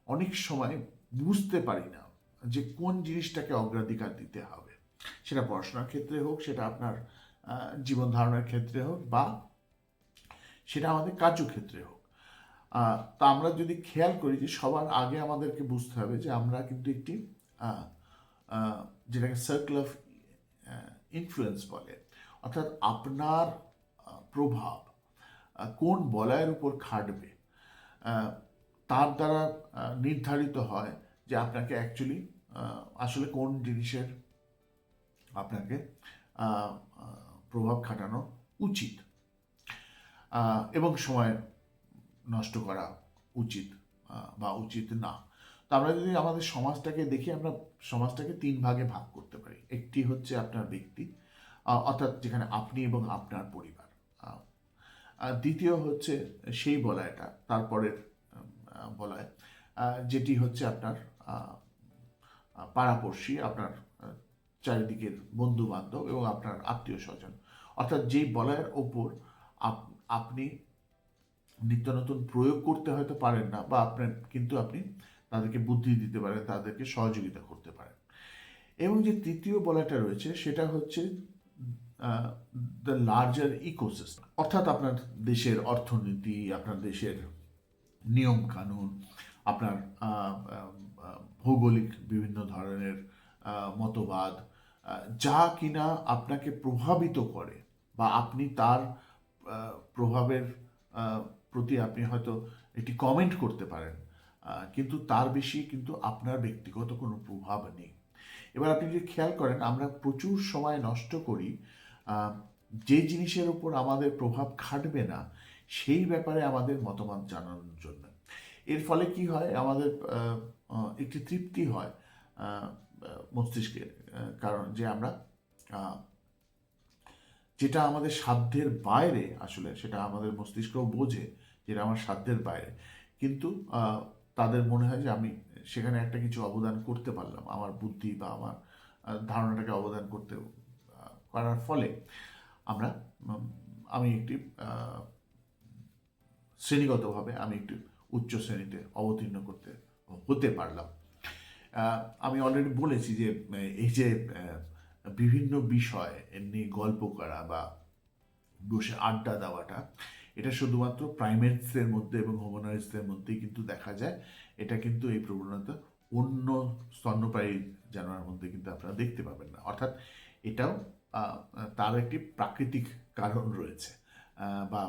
অনেক সময় বুঝতে পারি না যে কোন জিনিসটাকে অগ্রাধিকার দিতে হবে। সেটা পড়াশোনার ক্ষেত্রে হোক, সেটা আপনার জীবন ধারণের ক্ষেত্রে হোক, বা সেটা আমাদের কার্যক্ষেত্রে হোক। তা আমরা যদি খেয়াল করি যে সবার আগে আমাদেরকে বুঝতে হবে যে আমরা কিন্তু একটি আহ, আহ, যেটাকে সার্কেল অফ ইনফ্লুয়েন্স বলে, অর্থাৎ আপনার প্রভাব কোন বলয়ের উপর খাটবে তার দ্বারা নির্ধারিত হয় যে আপনাকে অ্যাকচুয়ালি আসলে কোন জিনিসের আপনাকে প্রভাব খাটানো উচিত এবং সময় নষ্ট করা উচিত বা উচিত না। তো আমরা যদি আমাদের সমাজটাকে দেখি, আমরা সমাজটাকে 3 ভাগে ভাগ করতে পারি। একটি হচ্ছে আপনার ব্যক্তি, অর্থাৎ যেখানে আপনি এবং আপনার পরিবার। আর দ্বিতীয় হচ্ছে সেই বলয়টা, তারপরের বলয়, যেটি হচ্ছে আপনার পাড়াপড়শি, আপনার চারিদিকের বন্ধু বান্ধব এবং আপনার আত্মীয় স্বজন। অর্থাৎ যেই বলয়ের ওপর আপনি নিত্য নতুন প্রয়োগ করতে হয়তো পারেন না, বা আপনার কিন্তু আপনি তাদেরকে বুদ্ধি দিতে পারেন, তাদেরকে সহযোগিতা করতে পারেন। এবং যে তৃতীয় বলয়টা রয়েছে সেটা হচ্ছে দ্য লার্জার ইকোসিস্টেম, অর্থাৎ আপনার দেশের অর্থনীতি, আপনার দেশের নিয়ম কানুন, আপনার ভৌগোলিক বিভিন্ন ধরনের মতবাদ, যা কিনা আপনাকে প্রভাবিত করে, বা আপনি তার প্রভাবের প্রতি আপনি হয়তো একটি কমেন্ট করতে পারেন, কিন্তু তার বেশি কিন্তু আপনার ব্যক্তিগত কোনো প্রভাব নেই। এবার আপনি যদি খেয়াল করেন, আমরা প্রচুর সময় নষ্ট করি যে জিনিসের উপর আমাদের প্রভাব খাটবে না সেই ব্যাপারে আমাদের মতামত জানানোর জন্য। এর ফলে কি হয়, আমাদের একটি তৃপ্তি হয় মস্তিষ্কের, কারণ যে আমরা যেটা আমাদের সাধ্যের বাইরে, আসলে সেটা আমাদের মস্তিষ্কও বোঝে যেটা আমার সাধ্যের বাইরে, কিন্তু তাদের মনে হয় যে আমি সেখানে একটা কিছু অবদান করতে পারলাম, আমার বুদ্ধি বা আমার ধারণাটাকে অবদান করতে করার ফলে আমরা আমি একটি শ্রেণীগতভাবে আমি একটু উচ্চ শ্রেণীতে অবতীর্ণ হতে পারলাম। আমি অলরেডি বলেছি যে এই যে বিভিন্ন বিষয় নিয়ে গল্প করা বা বসে আড্ডা দেওয়াটা, এটা শুধুমাত্র প্রাইমেটসের মধ্যে এবং হোমোনয়েডসদের মধ্যেই কিন্তু দেখা যায়। এটা কিন্তু এই প্রবণতা অন্য স্তন্যপায়ী জানোয়ারের মধ্যে কিন্তু আপনারা দেখতে পাবেন না। অর্থাৎ এটাও তার একটি প্রাকৃতিক কারণ রয়েছে বা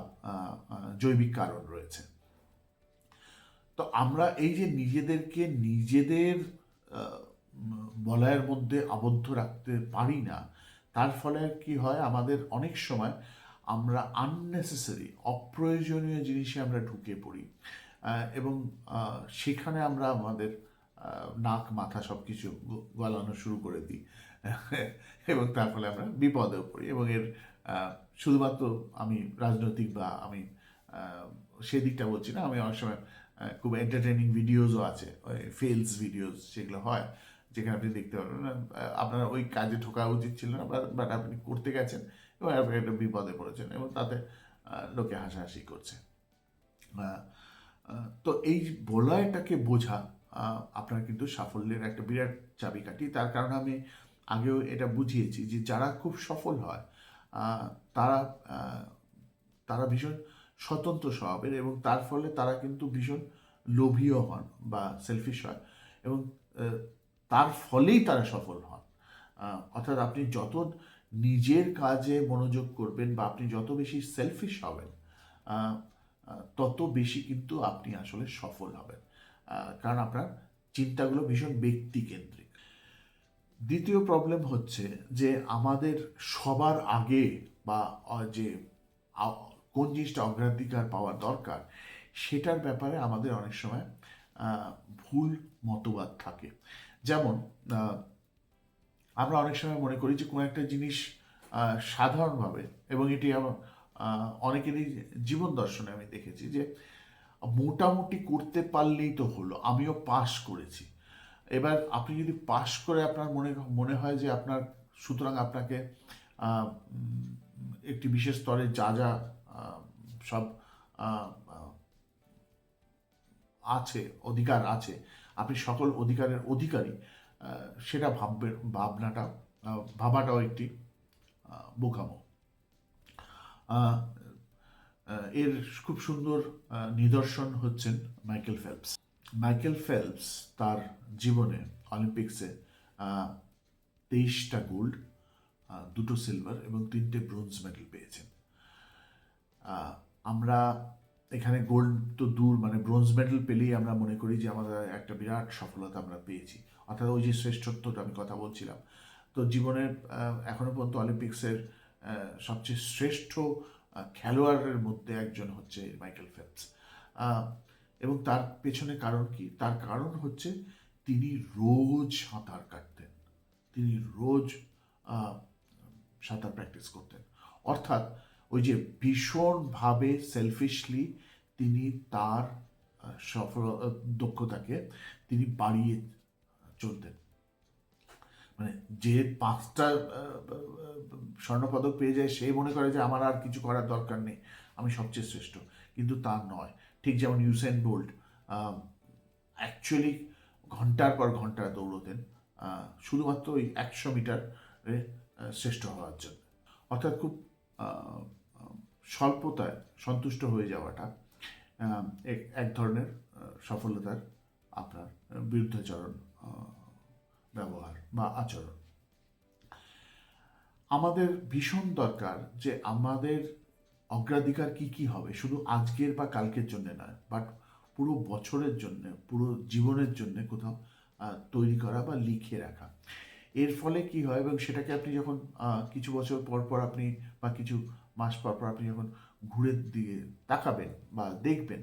জৈবিক কারণ রয়েছে। তো আমরা এই যে নিজেদেরকে নিজেদের বলয়ের মধ্যে আবদ্ধ রাখতে পারি না, তার ফলে কি হয়, আমাদের অনেক সময় আমরা আননেসেসারি, অপ্রয়োজনীয় জিনিসে আমরা ঢুকে পড়ি এবং সেখানে আমরা আমাদের নাক মাথা সব কিছু গলানো শুরু করে দিই এবং তার ফলে আমরা বিপদেও পড়ি। এবং এর শুধুমাত্র আমি রাজনৈতিক বা আমি সেদিকটা বলছি না, আমি অনেক সময় খুব এন্টারটেনিং ভিডিওসও আছে, ওই ফেলস ভিডিওস যেগুলো হয়, যেখানে আপনি দেখতে পারবেন আপনার ওই কাজে ঢোকা উচিত ছিল না, বাট আপনি করতে গেছেন এবং আপনি একটা বিপদে পড়েছেন এবং তাতে লোকে হাসাহাসি করছে। তো এই বলয়টাকে বোঝা আপনার কিন্তু সাফল্যের একটা বিরাট চাবিকাঠি। তার কারণ আমি আগেও এটা বুঝিয়েছি যে যারা খুব সফল হয় তারা তারা ভীষণ স্বতন্ত্র স্বভাবের, এবং তার ফলে তারা কিন্তু ভীষণ লোভীও হন বা সেলফিশ হয়, এবং তার ফলেই তারা সফল হন। অর্থাৎ আপনি যত নিজের কাজে মনোযোগ করবেন বা আপনি যত বেশি সেলফিশ হবেন, তত বেশি কিন্তু আপনি আসলে সফল হবেন, কারণ আপনার চিন্তাগুলো ভীষণ ব্যক্তিকেন্দ্রিক। দ্বিতীয় প্রবলেম হচ্ছে যে আমাদের সবার আগে বা যে কোন জিনিসটা অগ্রাধিকার পাওয়া দরকার সেটার ব্যাপারে আমাদের অনেক সময় ভুল মতবাদ থাকে। যেমন আমরা অনেক সময় মনে করি যে কোনো একটা জিনিস সাধারণভাবে, এবং এটি আমার অনেকেরই জীবন দর্শনে আমি দেখেছি যে মোটামুটি করতে পারলেই তো হলো, আমিও পাস করেছি। এবার আপনি যদি পাস করে আপনার মনে মনে হয় যে আপনার, সুতরাং আপনাকে আহ, উম, একটি বিশেষ স্তরে যা যা আহ, সব আহ, আহ, আছে, অধিকার আছে, আপনি সকল অধিকারের অধিকারী, সেটা ভাববেন, ভাবাটাও একটি বোকামো। আহ, এর খুব সুন্দর নিদর্শন হচ্ছেন মাইকেল ফেলপস। মাইকেল ফেলপস তার জীবনে অলিম্পিক্সে 23টা গোল্ড, 2টো সিলভার এবং 3টে ব্রোঞ্জ মেডেল পেয়েছেন। আমরা এখানে গোল্ড তো দূর, মানে ব্রোঞ্জ মেডেল পেলেই আমরা মনে করি যে আমাদের একটা বিরাট সফলতা আমরা পেয়েছি, অর্থাৎ ওই যে শ্রেষ্ঠত্বটা আমি কথা বলছিলাম। তো জীবনের এখনো পর্যন্ত অলিম্পিক্সের সবচেয়ে শ্রেষ্ঠ খেলোয়াড়ের মধ্যে একজন হচ্ছে মাইকেল ফেলপস। এবং তার পেছনে কারণ কি? তার কারণ হচ্ছে তিনি রোজ সাঁতার কাটতেন, তিনি রোজ সাঁতার প্র্যাকটিস করতেন। অর্থাৎ ওই যে ভীষণভাবে সেলফিশলি তিনি তার দক্ষতাকে তিনি বাড়িয়ে চলতেন। মানে যে 5টা স্বর্ণপদক পেয়ে যায় সে মনে করে যে আমার আর কিছু করার দরকার নেই, আমি সবচেয়ে শ্রেষ্ঠ, কিন্তু তা নয়। ঠিক যেমন ইউসেন বোল্ট অ্যাকচুয়ালি ঘন্টার পর ঘন্টা দৌড়তেন শুধুমাত্র ওই 100 মিটারে শ্রেষ্ঠ হওয়ার জন্য। অর্থাৎ খুব স্বল্পতায় সন্তুষ্ট হয়ে যাওয়াটা এক ধরনের সফলতার আপনার বিরুদ্ধাচরণ ব্যবহার বা আচরণ। আমাদের ভীষণ দরকার যে আমাদের অগ্রাধিকার কি কি হবে, শুধু আজকের বা কালকের জন্য নয়, বাট পুরো বছরের জন্য, পুরো জীবনের জন্য কোথাও তৈরি করা বা লিখে রাখা। এর ফলে কি হয়, এবং সেটাকে আপনি যখন কিছু বছর পর পর আপনি বা কিছু মাস পর পর আপনি যখন ঘুরে দিয়ে তাকাবেন বা দেখবেন,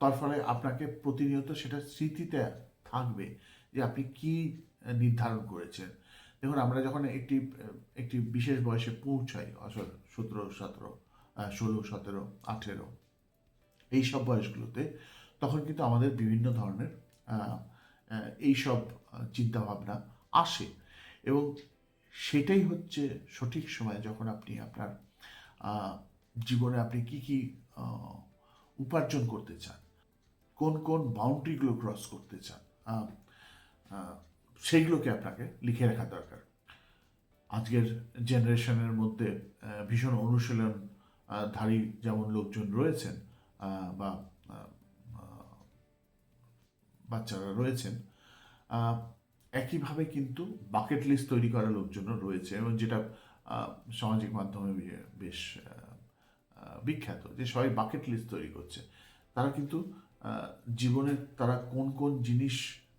তার ফলে আপনাকে প্রতিনিয়ত সেটা স্মৃতিতে থাকবে যে আপনি কি নির্ধারণ করেছেন। দেখুন, আমরা যখন একটি বিশেষ বয়সে পৌঁছাই, 17, 16, 17, 18 এইসব বয়সগুলোতে, তখন কিন্তু আমাদের বিভিন্ন ধরনের এইসব চিন্তাভাবনা আসে, এবং সেটাই হচ্ছে সঠিক সময় যখন আপনি আপনার জীবনে আপনি কি কি উপার্জন করতে চান, কোন কোন বাউন্ডারিগুলো ক্রস করতে চান, সেইগুলোকে আপনাকে লিখে রাখা দরকার। আজকের জেনারেশনের মধ্যে ভীষণ অনুশীলন ধারী যেমন লোকজন রয়েছেন বা বাচ্চারা রয়েছেন, একইভাবে কিন্তু বাকেট লিস্ট তৈরি করা লোকজনও রয়েছে, এবং যেটা সামাজিক মাধ্যমে বেশ বিখ্যাত, যে সবাই বাকেট লিস্ট তৈরি করছে। তারা কিন্তু জীবনের তারা কোন কোন জিনিস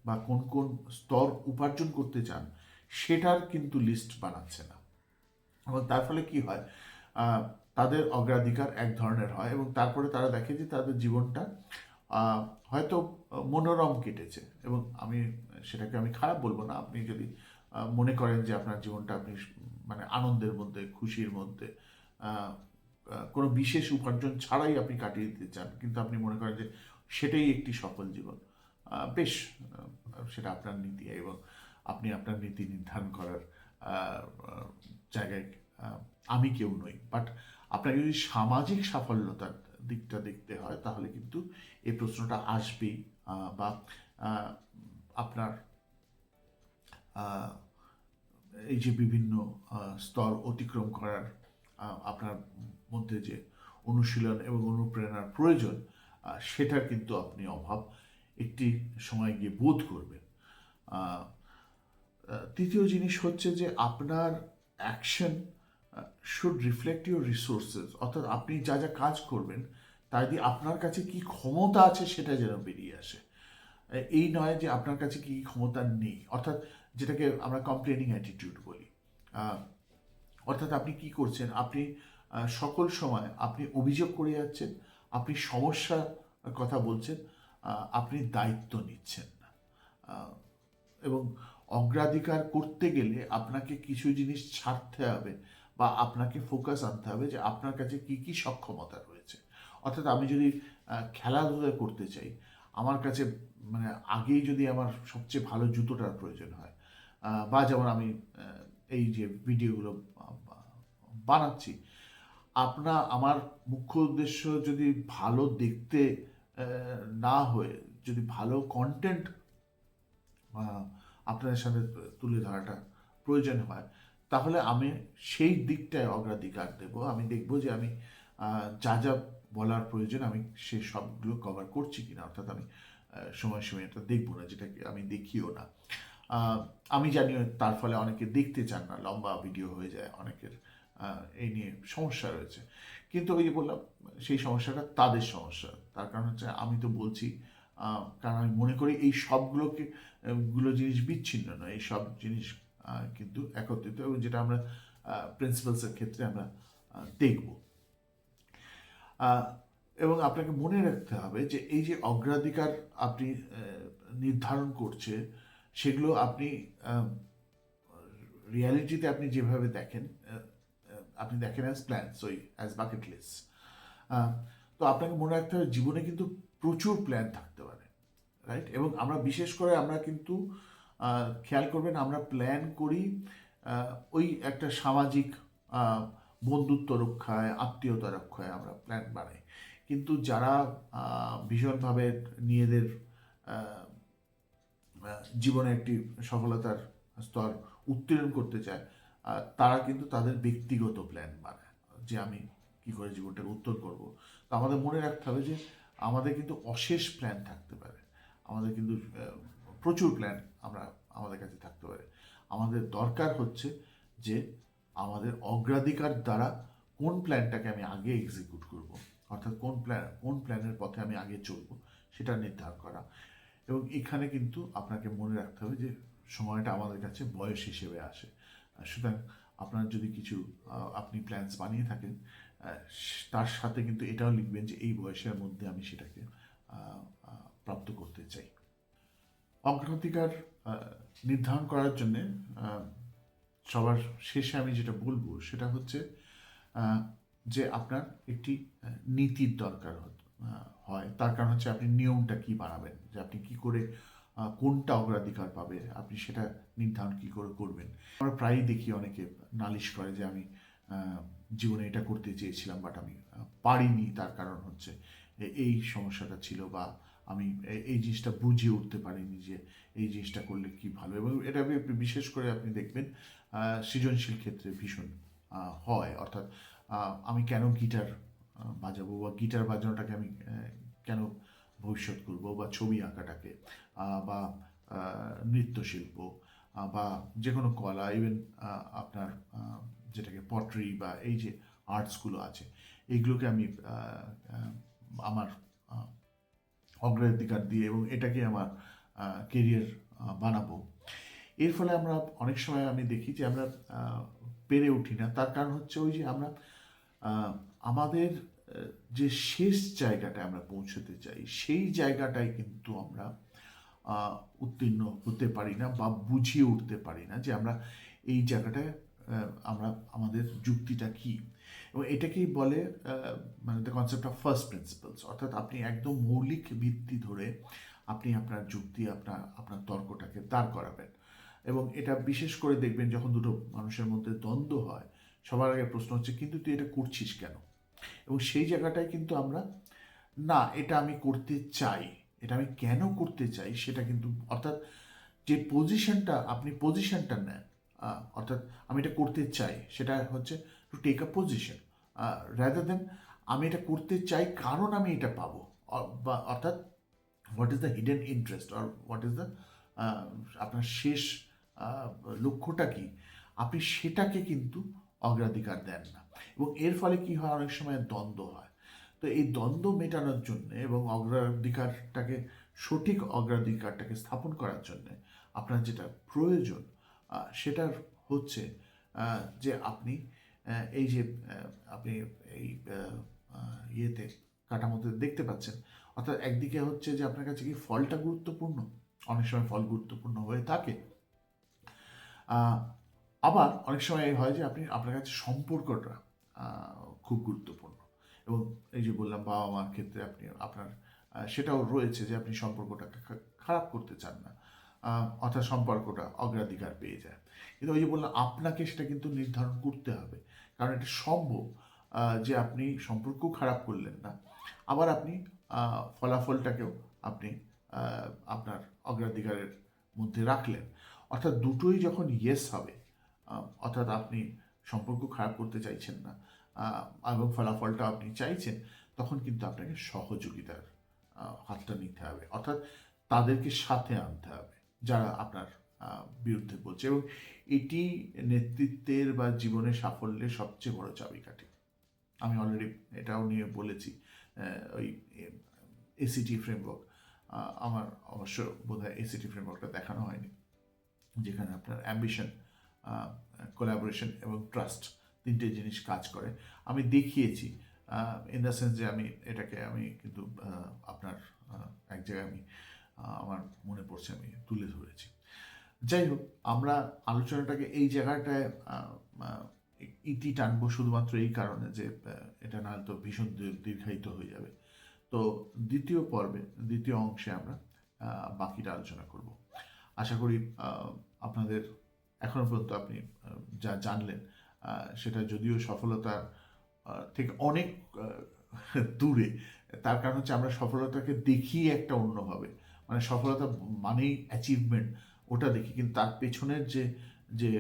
বা কোন কোন স্তর উপার্জন করতে চান সেটার কিন্তু লিস্ট বানাচ্ছে না, এবং তার ফলে কি হয়, তাদের অগ্রাধিকার এক ধরনের হয়, এবং তারপরে তারা দেখে যে তাদের জীবনটা হয়তো মনোরম কেটেছে। এবং সেটাকে আমি খারাপ বলবো না, আপনি যদি মনে করেন যে আপনার জীবনটা আপনি মানে আনন্দের মধ্যে, খুশির মধ্যে, কোনো বিশেষ উপার্জন ছাড়াই আপনি কাটিয়ে দিতে চান, কিন্তু আপনি মনে করেন যে সেটাই একটি সফল জীবন, বেশ, সেটা আপনার নীতি, এবং আপনি আপনার নীতি নির্ধারণ করার জায়গায় আমি কেউ নই। বাট আপনাকে যদি সামাজিক সাফল্যতার দিকটা দেখতে হয়, তাহলে কিন্তু এই প্রশ্নটা আসবেই, বা আপনার এই যে বিভিন্ন স্তর অতিক্রম করার আপনার মধ্যে যে অনুশীলন এবং অনুপ্রেরণার প্রয়োজন, সেটার কিন্তু আপনি অভাব একটি সময় গিয়ে বোধ করবেন। তৃতীয় জিনিস হচ্ছে যে আপনার action should reflect your resources, অর্থাৎ আপনি যা যা কাজ করবেন তাই দিয়ে আপনার কাছে কি ক্ষমতা আছে সেটা যেন বেরিয়ে আসে। এই নয় যে আপনার কাছে কি ক্ষমতা নেই, অর্থাৎ যেটাকে আমরা কমপ্লেনিং অ্যাটিটিউড বলি। অর্থাৎ আপনি কি করছেন, আপনি সকল সময় আপনি অভিযোগ করে যাচ্ছেন, আপনি সমস্যার কথা বলছেন, আপনি দায়িত্ব নিচ্ছেন না। এবং অগ্রাধিকার করতে গেলে আপনাকে কিছু জিনিস ছাড়তে হবে, বা আপনাকে ফোকাস আনতে হবে যে আপনার কাছে কি কি সক্ষমতা রয়েছে। অর্থাৎ আমি যদি খেলাধুলা করতে চাই, আমার কাছে মানে আগেই যদি আমার সবচেয়ে ভালো জুতোটার প্রয়োজন হয়, বা যেমন আমি এই যে ভিডিওগুলো বানাচ্ছি, আমার মুখ্য উদ্দেশ্য যদি ভালো দেখতে না হয়ে যদি ভালো কন্টেন্ট আপনাদের সামনে তুলে ধরাটা প্রয়োজন হয়, তাহলে আমি সেই দিকটায় অগ্রাধিকার দেব। আমি দেখব যে আমি যা যা বলার প্রয়োজন আমি সে সবগুলো কভার করছি কিনা, অর্থাৎ আমি সময় সময় এটা দেখবো না, যেটাকে আমি দেখিও না। আমি জানি তার ফলে অনেকে দেখতে চান না, লম্বা ভিডিও হয়ে যায় অনেকের, এই নিয়ে সমস্যা রয়েছে। কিন্তু ওই যে বললাম, সেই সমস্যাটা তাদের সমস্যা, তার কারণ হচ্ছে আমি তো বলছি, কারণ আমি মনে করি এই গুলো জিনিস বিচ্ছিন্ন নয়, এই সব জিনিস কিন্তু একত্রিত, এবং যেটা আমরা প্রিন্সিপালসের ক্ষেত্রে আমরা দেখব। এবং আপনাকে মনে রাখতে হবে যে এই যে অগ্রাধিকার আপনি নির্ধারণ করছে, সেগুলো আপনি রিয়ালিটিতে আপনি যেভাবে দেখেন, আপনি দেখেন অ্যাজ প্ল্যানস, ওই অ্যাজ বাকেট লিস্ট। তো আপনাকে মনে রাখতে হবে জীবনে কিন্তু প্রচুর প্ল্যান থাকতে পারে, রাইট? এবং আমরা বিশেষ করে আমরা কিন্তু খেয়াল করবেন, আমরা প্ল্যান করি ওই একটা সামাজিক বন্ধুত্ব রক্ষায়, আত্মীয়তা রক্ষায় আমরা প্ল্যান বানাই। কিন্তু যারা ভীষণভাবে নিজেদের জীবনে একটি সফলতার স্তর উত্তীর্ণ করতে চায়, তারা কিন্তু তাদের ব্যক্তিগত প্ল্যান বানায় যে আমি কি করে জীবনটাকে উত্তর করব। তো আমাদের মনে রাখতে হবে যে আমাদের কিন্তু অশেষ প্ল্যান থাকতে পারে, আমাদের কিন্তু প্রচুর প্ল্যান আমাদের কাছে থাকতে পারে। আমাদের দরকার হচ্ছে যে আমাদের অগ্রাধিকার দ্বারা কোন প্ল্যানটাকে আমি আগে এক্সিকিউট করব, অর্থাৎ কোন প্ল্যানের পথে আমি আগে চলবো, সেটা নির্ধারণ করা। এবং এখানে কিন্তু আপনাকে মনে রাখতে হবে যে সময়টা আমাদের কাছে বয়স হিসেবে আসে। সুতরাং আপনার যদি কিছু আপনি প্ল্যানস বানিয়ে থাকেন, তার সাথে কিন্তু এটাও লিখবেন যে এই বয়সের মধ্যে আমি সেটাকে প্রাপ্ত করতে চাই। অগ্রাধিকার নির্ধারণ করার জন্যে সবার শেষে আমি যেটা বলবো সেটা হচ্ছে যে আপনার একটি নীতির দরকার হয়। তার কারণ হচ্ছে আপনি নিয়মটা কি বানাবেন, যে আপনি কি করে কোনটা অগ্রাধিকার পাবে, আপনি সেটা নির্ধারণ কি করে করবেন। আমরা প্রায়ই দেখি অনেকে নালিশ করে যে আমি জীবনে এটা করতে চেয়েছিলাম বাট আমি পারিনি, তার কারণ হচ্ছে এই সমস্যাটা ছিল, বা আমি এই জিনিসটা বুঝিয়ে উঠতে পারিনি যে এই জিনিসটা করলে কি ভালো। এবং এটা বিশেষ করে আপনি দেখবেন সৃজনশীল ক্ষেত্রে ভীষণ হয়, অর্থাৎ আমি কেন গিটার বাজাবো, বা গিটার বাজানোটাকে আমি কেন ভবিষ্যৎ করব, বা ছবি আঁকাটাকে, বা নৃত্যশিল্প, বা যে কোনো কলা, ইভেন আপনার যেটাকে পটরি বা এই যে আর্টসগুলো আছে, এইগুলোকে আমি আমার অগ্রাধিকার দিয়ে এবং এটাকে আমার কেরিয়ার বানাবো। এর ফলে আমরা অনেক সময় আমি দেখি যে আমরা পেরে উঠি না। তার কারণ হচ্ছে ওই যে আমরা আমাদের যে শেষ জায়গাটা আমরা পৌঁছতে চাই, সেই জায়গাটায় কিন্তু আমরা উত্তীর্ণ হতে পারি না, বা বুঝিয়ে উঠতে পারি না যে আমরা এই জায়গাটায় আমরা আমাদের যুক্তিটা কি। এবং এটাকেই বলে মানে the concept of first principles, অর্থাৎ আপনি একদম মৌলিক ভিত্তি ধরে আপনি আপনার যুক্তি, আপনার তর্কটাকে দাঁড় করাবেন। এবং এটা বিশেষ করে দেখবেন যখন দুটো মানুষের মধ্যে দ্বন্দ্ব হয়, সবার আগে প্রশ্ন হচ্ছে কিন্তু তুই এটা করছিস কেন। এবং সেই জায়গাটায় কিন্তু আমরা না, এটা আমি করতে চাই, এটা আমি কেন করতে চাই সেটা কিন্তু, অর্থাৎ যে আপনি পজিশনটা নেন, অর্থাৎ আমি এটা করতে চাই, সেটা হচ্ছে to take a position, rather than আমি এটা করতে চাই কারণ আমি এটা পাবো, বা অর্থাৎ what is the hidden interest, or what is the আপনার শেষ লক্ষ্যটা কি, আপনি সেটাকে কিন্তু অগ্রাধিকার দেন না। এবং এর ফলে কি হয়, অনেক সময় দ্বন্দ্ব হয়। তো এই দ্বন্দ্ব মেটানোর জন্য এবং সঠিক অগ্রাধিকারটাকে স্থাপন করার জন্য আপনার যেটা প্রয়োজন, সেটা হচ্ছে যে আপনি এই যে আপনি এই ইয়েতে কাঠামোতে দেখতে পাচ্ছেন, অর্থাৎ একদিকে হচ্ছে যে আপনার কাছে কি ফলটা গুরুত্বপূর্ণ, অনেক সময় ফল গুরুত্বপূর্ণ হয়ে থাকে, আবার অনেক সময় হয় যে আপনার কাছে সম্পর্কটা খুব গুরুত্বপূর্ণ। এবং এই যে বললাম বাবা মার ক্ষেত্রে আপনি আপনার সেটাও রয়েছে যে আপনি সম্পর্কটাকে খারাপ করতে চান না, অর্থাৎ সম্পর্কটা অগ্রাধিকার পেয়ে যায়। কিন্তু ওই যে বললাম আপনাকে সেটা কিন্তু নির্ধারণ করতে হবে, কারণ এটা সম্ভব যে আপনি সম্পর্ক খারাপ করলেন না, আবার আপনি ফলাফলটাকেও আপনি আপনার অগ্রাধিকারের মধ্যে রাখলেন। অর্থাৎ দুটোই যখন ইয়েস হবে, অর্থাৎ আপনি সম্পর্ক খারাপ করতে চাইছেন না এবং ফলাফলটা আপনি চাইছেন, তখন কিন্তু আপনাকে সহযোগিতার হাতটা নিতে হবে, অর্থাৎ তাদেরকে সাথে আনতে হবে যারা আপনার বিরুদ্ধে বলছে। এবং এটি নেতৃত্বের বা জীবনের সাফল্যের সবচেয়ে বড় চাবিকাঠি। আমি অলরেডি এটাও নিয়ে বলেছি, ওই এসিটি ফ্রেমওয়ার্ক, আমার অবশ্য বোধহয় এসিটি ফ্রেমওয়ার্কটা দেখানো হয়নি, যেখানে আপনার অ্যাম্বিশন, কোলাবোরেশন এবং ট্রাস্ট তিনটে জিনিস কাজ করে। আমি দেখিয়েছি ইন দ্য সেন্স যে আমি কিন্তু আপনার এক জায়গায় আমার মনে পড়ছে আমি তুলে ধরেছি। যাই হোক, আমরা আলোচনাটাকে এই জায়গাটায় ইতি টানবো শুধুমাত্র এই কারণে যে এটা না হয়তো ভীষণ দীর্ঘায়িত হয়ে যাবে। তো দ্বিতীয় পর্বে, দ্বিতীয় অংশে আমরা বাকিটা আলোচনা করব। আশা করি আপনাদের এখনো পর্যন্ত আপনি যা জানলেন সেটা যদিও সফলতার থেকে অনেক দূরে, তার কারণ হচ্ছে আমরা সফলতাকে দেখি একটা অন্যভাবে, মানে সফলতা মানেই অ্যাচিভমেন্ট, ওটা দেখি, কিন্তু তার পেছনের যে যে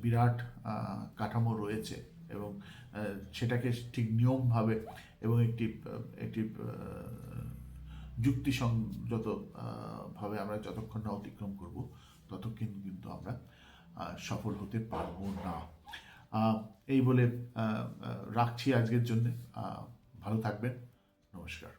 বিরাট কাঠামো রয়েছে এবং সেটাকে ঠিক নিয়মভাবে এবং একটি একটি যুক্তিসঙ্গত ভাবে আমরা যতক্ষণ না অতিক্রম করব ততক্ষণ কিন্তু আমরা সফল হতে পারবো না। এই বলে রাখছি আজকের জন্য। ভালো থাকবেন। নমস্কার।